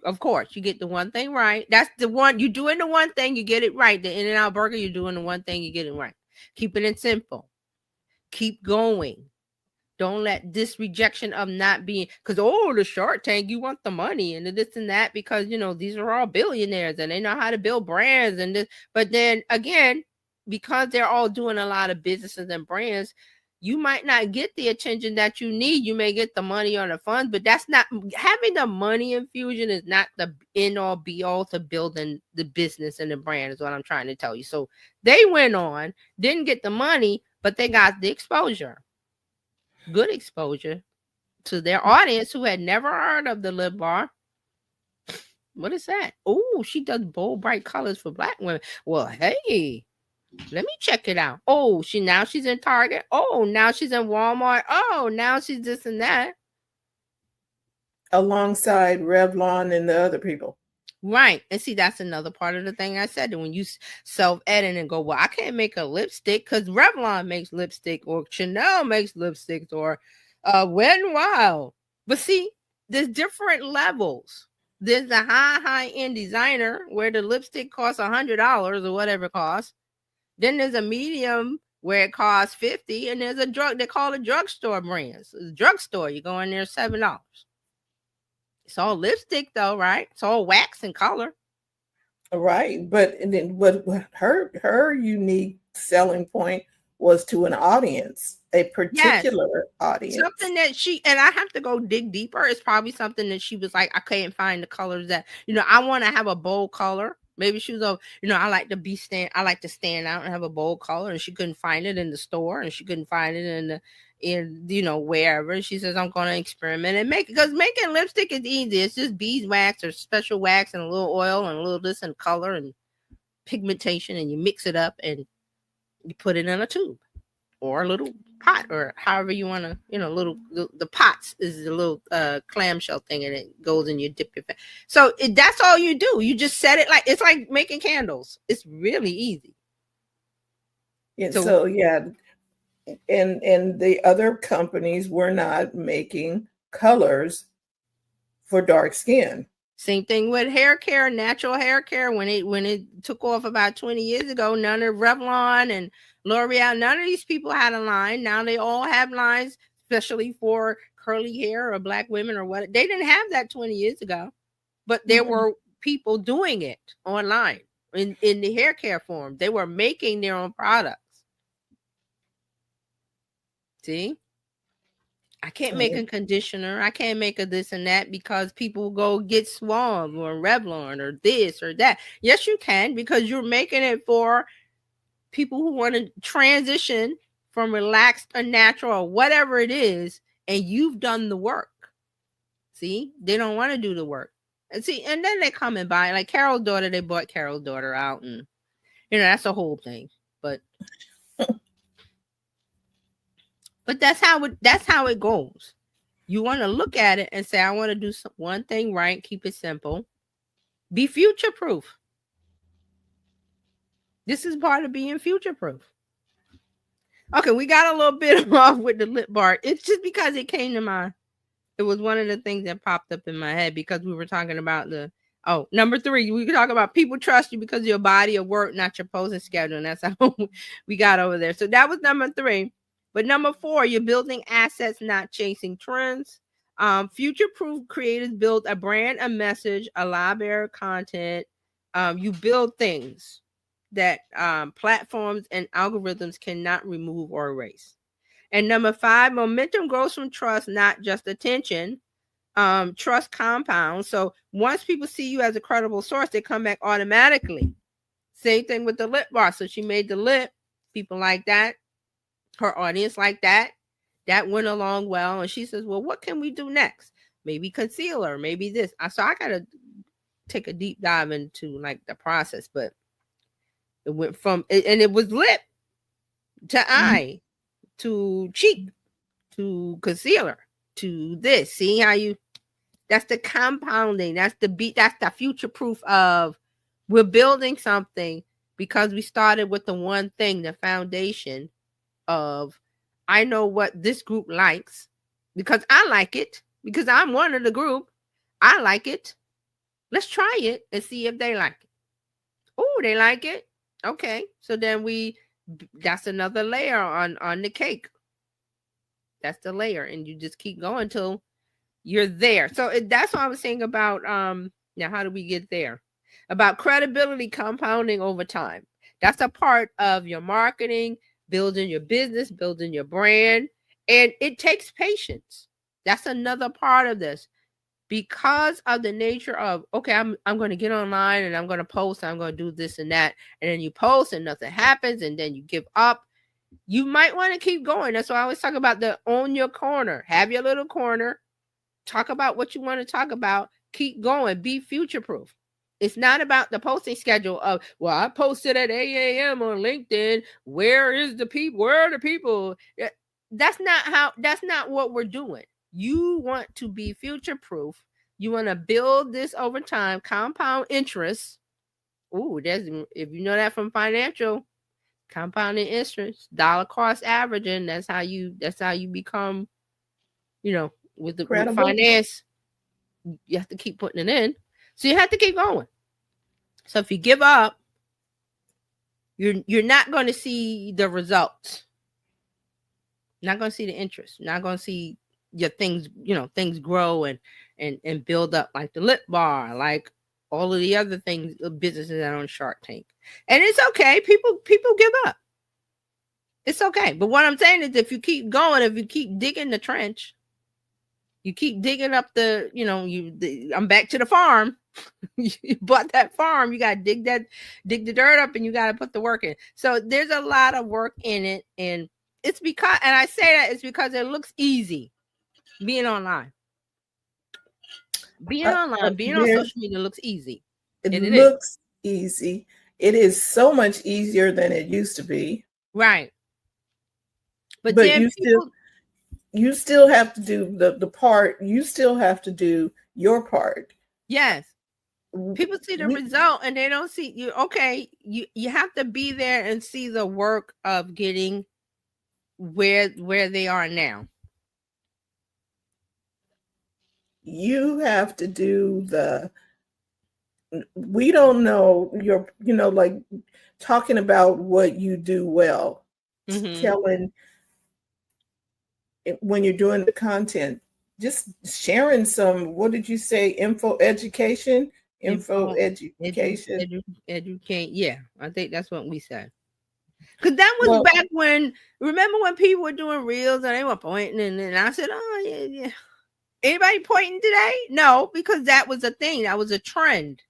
of course, you get the one thing right. That's the one, you're doing the one thing, you get it right. The In-N-Out burger, you're doing the one thing, you get it right. Keep it simple. Keep going. Don't let this rejection of not being, because, oh, the Shark Tank, you want the money and this and that, because, you know, these are all billionaires and they know how to build brands and this. But then again, because they're all doing a lot of businesses and brands, you might not get the attention that you need. You may get the money or the funds, but that's not, having the money infusion is not the end all be all to building the business and the brand, is what I'm trying to tell you. So they went on, didn't get the money, but they got the exposure. Good exposure to their audience who had never heard of the lip bar. What is that? Oh, she does bold, bright colors for Black women. Well, hey, let me check it out. Oh, she's in Target. Oh, now she's in Walmart. Oh, now she's this and that. Alongside Revlon and the other people. Right. And see, that's another part of the thing I said. That when you self-edit and go, well, I can't make a lipstick because Revlon makes lipstick, or Chanel makes lipsticks, or Wet n Wild. But see, there's different levels. There's the high-end designer where the lipstick costs $100 or whatever it costs. Then there's a medium where it costs $50, and there's a drug, they call it drugstore brands. It's a drugstore, you go in there, $7. It's all lipstick though, right? It's all wax and color. Right. But then what her unique selling point was to an audience, a particular audience. Something that she, and I have to go dig deeper. It's probably something that she was like, I can't find the colors that, you know, I want to have a bold color. Maybe she was, you know, I like to stand out and have a bold color, and she couldn't find it in the store, and she couldn't find it in you know, wherever. She says, I'm going to experiment and make it, because making lipstick is easy. It's just beeswax or special wax and a little oil and a little this and color and pigmentation, and you mix it up and you put it in a tube or a little pot, or however you want to, you know, the pots is a little clamshell thing, and it goes in, you dip your so that's all you do. You just set it, like it's like making candles. It's really easy. Yeah, so yeah, and the other companies were not making colors for dark skin. Same thing with hair care, natural hair care. When it took off about 20 years ago, none of Revlon and L'Oreal, none of these people had a line. Now they all have lines, especially for curly hair or Black women or what. They didn't have that 20 years ago, but there were people doing it online in the hair care form. They were making their own products. See? I can't make a conditioner. I can't make a this and that because people go get Suave or Revlon or this or that. Yes, you can, because you're making it for people who want to transition from relaxed or natural or whatever it is, and you've done the work. See? They don't want to do the work. And see, and then they come and buy, like Carol's daughter, they bought Carol's daughter out, and you know, that's a whole thing. But that's how it goes. You want to look at it and say, I want to do one thing right, keep it simple, be future proof. This is part of being future proof. Okay, we got a little bit off with the lip bar. It's just because it came to mind. It was one of the things that popped up in my head because we were talking about number 3. We could talk about people trust you because of your body of work, not your posing schedule. And that's how we got over there. So that was number 3. But number 4, you're building assets, not chasing trends. Future-proof creators build a brand, a message, a library of content. You build things that platforms and algorithms cannot remove or erase. And number 5, momentum grows from trust, not just attention. Trust compounds. So once people see you as a credible source, they come back automatically. Same thing with the lip bar. So she made the lip. People like that. Her audience like that. That went along well. And she says, well, what can we do next? Maybe concealer, maybe this. So I got to take a deep dive into like the process, but it went from, and it was lip to eye to cheek to concealer to this. See how that's the compounding. That's the future proof of we're building something because we started with the one thing, the foundation of I know what this group likes because I like it, because I'm one of the group. I like it. Let's try it and see if they like it. Oh, they like it. Okay. So then that's another layer on the cake. That's the layer, and you just keep going until you're there. So that's what I was saying about now how do we get there? About credibility compounding over time. That's a part of your marketing, building your business, building your brand, and it takes patience. That's another part of this. Because of the nature of, okay, I'm going to get online and I'm going to post, I'm going to do this and that, and then you post and nothing happens, and then you give up. You might want to keep going. That's why I always talk about the own your corner. Have your little corner. Talk about what you want to talk about. Keep going. Be future proof. It's not about the posting schedule of, well, I posted at 8 a.m. on LinkedIn. Where are the people? That's not what we're doing. You want to be future proof. You want to build this over time, compound interest. Ooh, if you know that from financial, compounding interest, dollar cost averaging. That's how you become, with finance. You have to keep putting it in. So you have to keep going. So if you give up, you're not going to see the results. Not going to see the interest. Not going to see your things, things grow and build up, like the lip bar, like all of the other things, businesses that are on Shark Tank. And it's okay. People give up. It's okay. But what I'm saying is, if you keep going, if you keep digging the trench, you keep digging up I'm back to the farm. You bought that farm. You got to dig the dirt up, and you got to put the work in. So there's a lot of work in it. And it's because, and I say that it's because it looks easy being online. Being on social media looks easy. It looks easy. It is so much easier than it used to be. Right. But you still have to do the part. You still have to do your part. Yes. People see the result and they don't see you. Okay. You have to be there and see the work of getting where they are now. You have to do we don't know like talking about what you do well, telling when you're doing the content, just sharing some, what did you say? Educate. Yeah, I think that's what we said. Because that was back when, remember when people were doing reels and they were pointing, and I said, oh, yeah. Anybody pointing today? No, because that was a thing. That was a trend.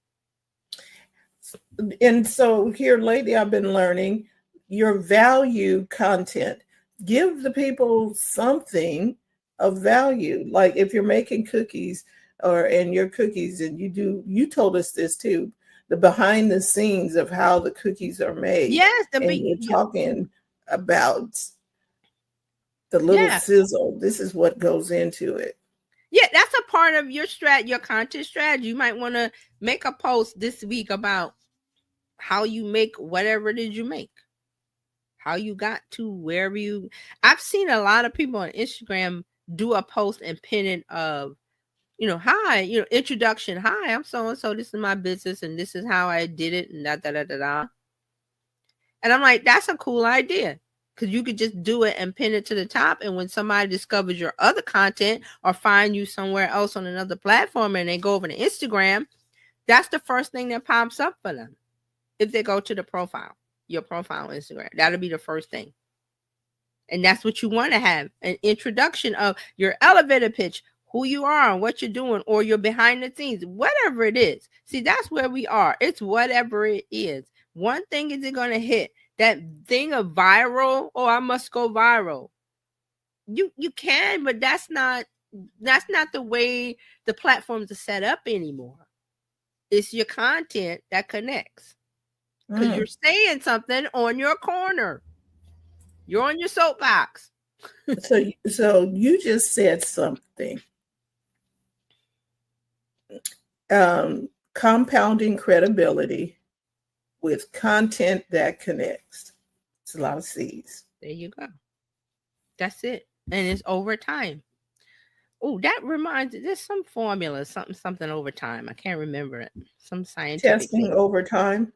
And so here lately, I've been learning your value content. Give the people something of value. Like if you're making cookies and your cookies, and you told us this too, the behind the scenes of how the cookies are made. Yes. You're talking about the little sizzle. This is what goes into it. Yeah, that's a part of your content strategy. You might want to make a post this week about how you make whatever it is you make, how you got to wherever you. I've seen a lot of people on Instagram do a post and pin it of, hi, introduction. Hi, I'm so-and-so. This is my business and this is how I did it and da. And I'm like, that's a cool idea. Because you could just do it and pin it to the top. And when somebody discovers your other content or find you somewhere else on another platform and they go over to Instagram, that's the first thing that pops up for them. If they go to the profile, your profile on Instagram, that'll be the first thing. And that's what you want to have, an introduction of your elevator pitch, who you are and what you're doing, or your behind the scenes, whatever it is. See, that's where we are. It's whatever it is. One thing is it going to hit. That thing of viral, I must go viral. You can, but that's not the way the platforms are set up anymore. It's your content that connects. Because you're saying something on your corner. You're on your soapbox. So you just said something. Compounding credibility with content that connects. It's a lot of C's. There you go. That's it. And it's over time. Oh, that reminds me, there's some formula, something over time. I can't remember it. Some scientific testing thing. over time.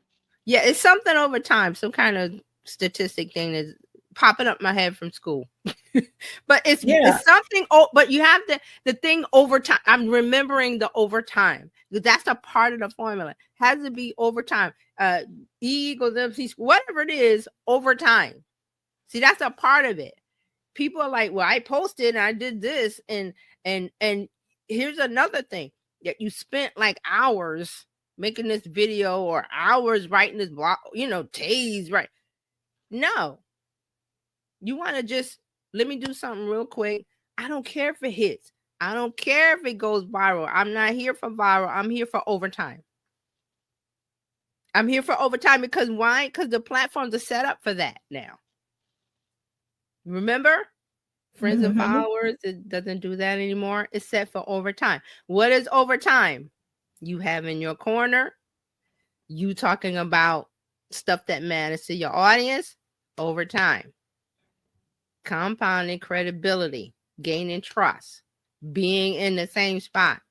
Yeah, it's something over time. Some kind of statistic thing that popping up my head from school. But it's something. Oh, but you have the thing over time. I'm remembering the overtime. That's a part of the formula. Has to be overtime. E equals MC, whatever it is, overtime. See, that's a part of it. People are like, well, I posted and I did this, and here's another thing that you spent like hours making this video or hours writing this blog, days, right? No, you want to just let me do something real quick. I don't care if it hits. I don't care if it goes viral. I'm not here for viral. I'm here for overtime. I'm here for overtime because why? Because the platforms are set up for that now. Remember? Friends and followers, it doesn't do that anymore. It's set for overtime. What is overtime? You have in your corner, you talking about stuff that matters to your audience, overtime. Compounding credibility, gaining trust, being in the same spot.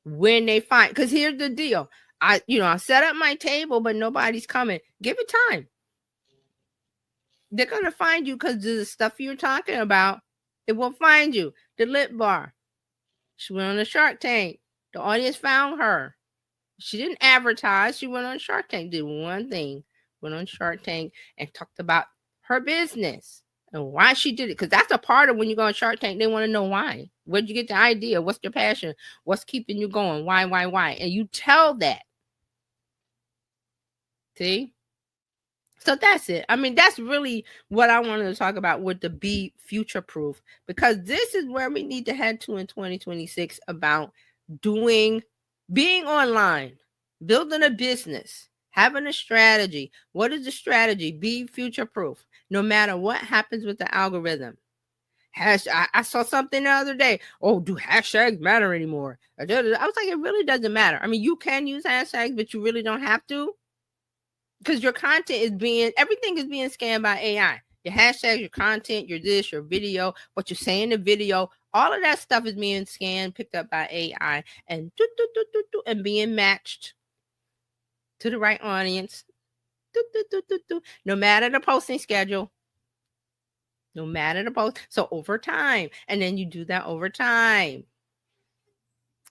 When they find, because here's the deal. I set up my table, but nobody's coming. Give it time. They're going to find you because the stuff you're talking about, it will find you. The lip bar. She went on the Shark Tank. The audience found her. She didn't advertise. She went on Shark Tank, did one thing. Went on Shark Tank and talked about her business and why she did it. Because that's a part of when you go on Shark Tank, they want to know why. Where'd you get the idea? What's your passion? What's keeping you going? Why? And you tell that. See? So that's it. I mean, that's really what I wanted to talk about with the Be Future Proof, because this is where we need to head to in 2026 about being online, building a business, having a strategy. What is the strategy? Be future proof, no matter what happens with the algorithm. I saw something the other day. Oh, do hashtags matter anymore? I was like, it really doesn't matter. I mean, you can use hashtags, but you really don't have to. Because your content everything is being scanned by AI. Your hashtags, your content, your this, your video, what you say in the video, all of that stuff is being scanned, picked up by AI, and and being matched to the right audience. No matter the posting schedule. No matter the post. So overtime. And then you do that overtime.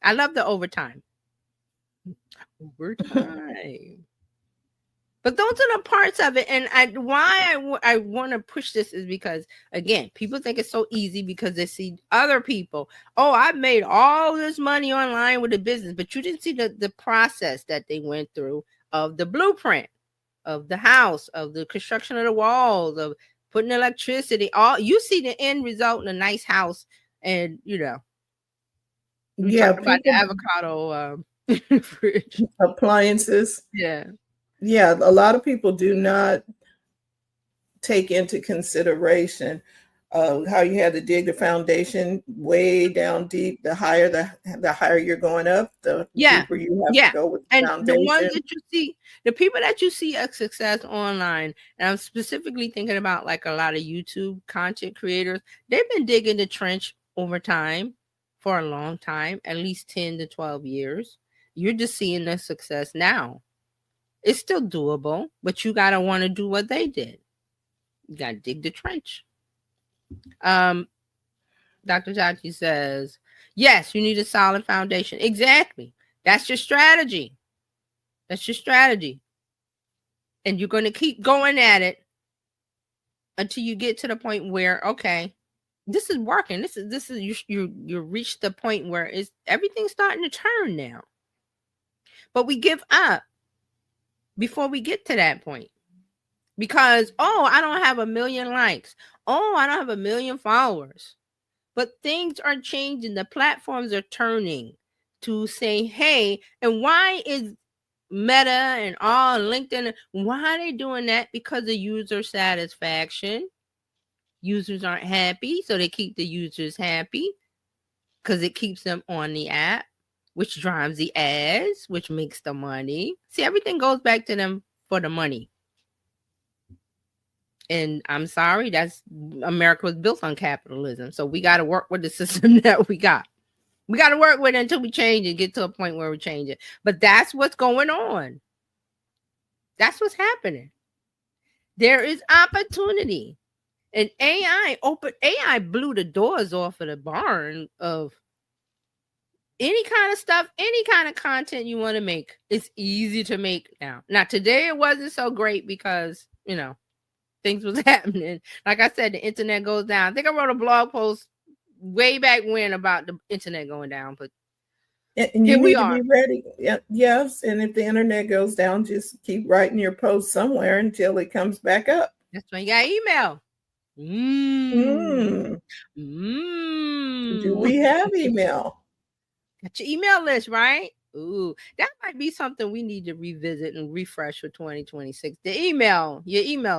I love the overtime. Overtime. But those are the parts of it. And why I want to push this is because, again, people think it's so easy because they see other people. Oh, I've made all this money online with a business. But you didn't see the process that they went through of the blueprint, of the house, of the construction of the walls, of putting electricity. You see the end result in a nice house. And, we talk about the avocado fridge. Appliances. Yeah, a lot of people do not take into consideration how you had to dig the foundation way down deep. The higher you're going up, the deeper you have to go with the foundation. The ones that you see, the people that you see a success online, and I'm specifically thinking about like a lot of YouTube content creators, they've been digging the trench over time for a long time, at least 10 to 12 years. You're just seeing the success now. It's still doable, but you got to want to do what they did. You got to dig the trench. Dr. Chachi says, yes, you need a solid foundation. Exactly. That's your strategy. And you're going to keep going at it until you get to the point where, okay, this is working. This is you reach the point where everything's starting to turn now. But we give up before we get to that point because, I don't have 1 million likes. I don't have 1 million followers. But things are changing. The platforms are turning to say, hey, and why is Meta and all LinkedIn, why are they doing that? Because of user satisfaction. Users aren't happy, so they keep the users happy because it keeps them on the app, which drives the ads, which makes the money. See, everything goes back to them for the money. And I'm sorry, America was built on capitalism. So we got to work with the system that we got. We got to work with it until we change it, get to a point where we change it. But that's what's going on. That's what's happening. There is opportunity. And AI blew the doors off of the barn of any kind of stuff, any kind of content you want to make. It's easy to make now. Now today it wasn't so great because, things was happening. Like I said, the internet goes down. I think I wrote a blog post way back when about the internet going down, but and you need to be ready. Yes. And if the internet goes down, just keep writing your post somewhere until it comes back up. That's why you got email. Do we have email? Got your email list, right? Ooh, that might be something we need to revisit and refresh for 2026. Your email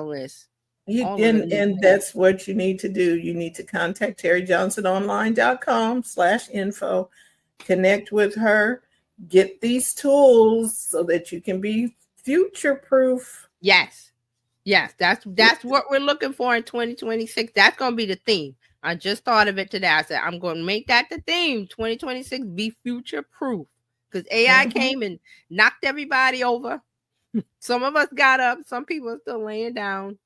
list. And that's what you need to do. You need to contact terryjohnsononline.com/info, connect with her, get these tools so that you can be future proof. Yes, that's what we're looking for in 2026. That's going to be the theme. I just thought of it today. I said, I'm going to make that the theme. 2026, be future proof. Because AI came and knocked everybody over. Some of us got up. Some people are still laying down.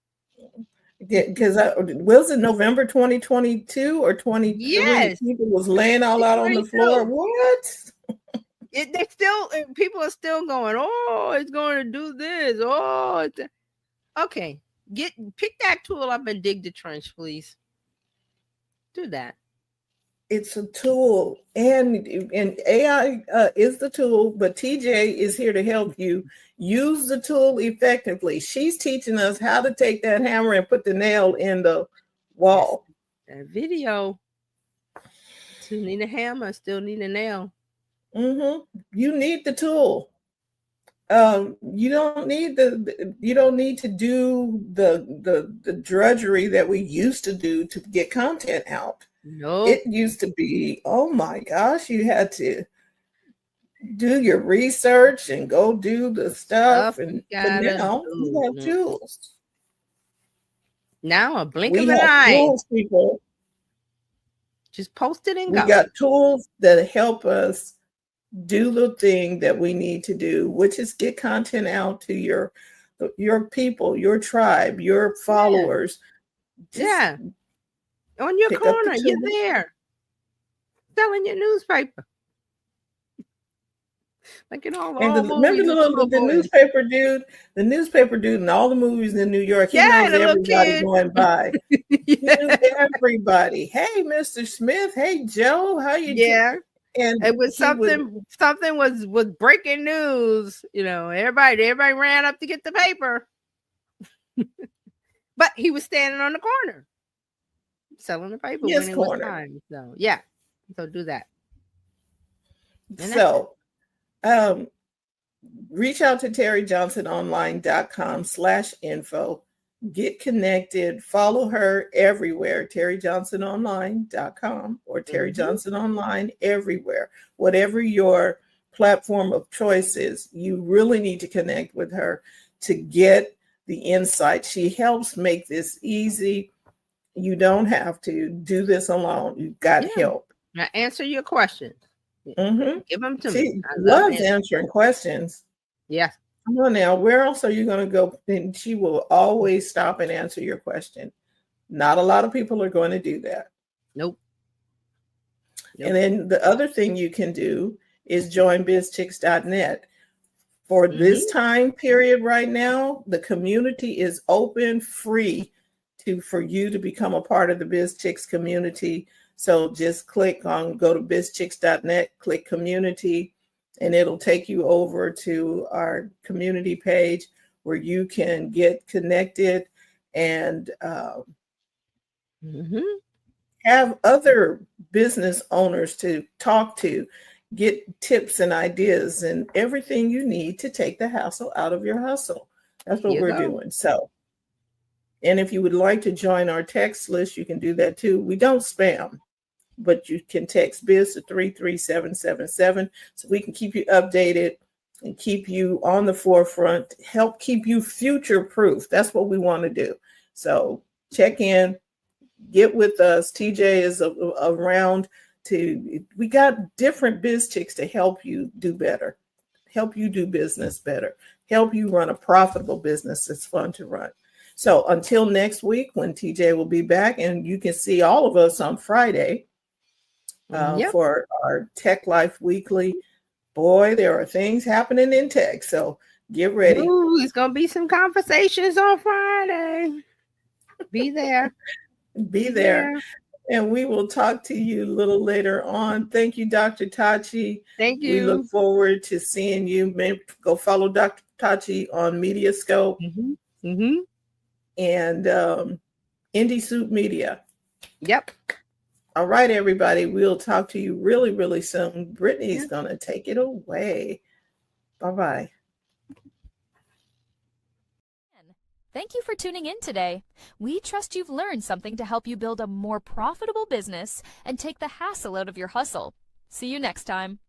Because was it November 2022 or 23? Yes. People was laying all out on the floor. What? People are still going, oh, it's going to do this. Oh, okay. Pick that tool up and dig the trench, please. Do that. It's a tool, and AI is the tool, but TJ is here to help you use the tool effectively. She's teaching us how to take that hammer and put the nail in the wall. That video. Still need a hammer, still need a nail. You need the tool. You don't need to do the drudgery that we used to do to get content out. No, it used to be, oh my gosh, you had to do your research and go do the stuff, but now we have tools. Now a blink of an eye. Tools, people. Just post it and go. We got tools that help us do the thing that we need to do, which is get content out to your people, your tribe, your followers. On your corner, you're there selling your newspaper. Like in all remember the newspaper dude, in all the movies in New York. He knows everybody going by. He knew everybody. Hey, Mr. Smith. Hey, Joe. How you doing? And it was something was breaking news. Everybody ran up to get the paper. But he was standing on the corner selling the paper when it was time. So so do that. So reach out to terryjohnsononline.com/info. Get connected. Follow her everywhere. terryjohnsononline.com or Terry Johnson Online everywhere. Whatever your platform of choice is, you really need to connect with her to get the insight. She helps make this easy. You don't have to do this alone. You've got help. Now answer your questions. Give them to me. She loves answering questions. Yes. Come on now. Where else are you going to go? And she will always stop and answer your question. Not a lot of people are going to do that. Nope. And then the other thing you can do is join bizchicks.net. For this time period right now, the community is open, free for you to become a part of the Bizchicks community. So just go to bizchicks.net, click community, and it'll take you over to our community page where you can get connected and have other business owners to talk to, get tips and ideas and everything you need to take the hassle out of your hustle. That's what we're doing. So, and if you would like to join our text list, you can do that too. We don't spam, but you can text Biz to 33777 so we can keep you updated and keep you on the forefront, help keep you future proof. That's what we want to do. So check in, get with us. TJ is around we got different biz chicks to help you do better, help you do business better, help you run a profitable business that's fun to run. So until next week, when TJ will be back, and you can see all of us on Friday Yep. for our Tech Life Weekly. Boy, there are things happening in tech, so get ready. Ooh, it's gonna be some conversations on Friday. Be there. Be there. And we will talk to you a little later on. Thank you, Dr. Tachi. Thank you. We look forward to seeing you. Go follow Dr. Tachi on Mediascope and Indie Soup Media. Yep. All right, everybody. We'll talk to you really, really soon. Brittany's going to take it away. Bye-bye. Thank you for tuning in today. We trust you've learned something to help you build a more profitable business and take the hassle out of your hustle. See you next time.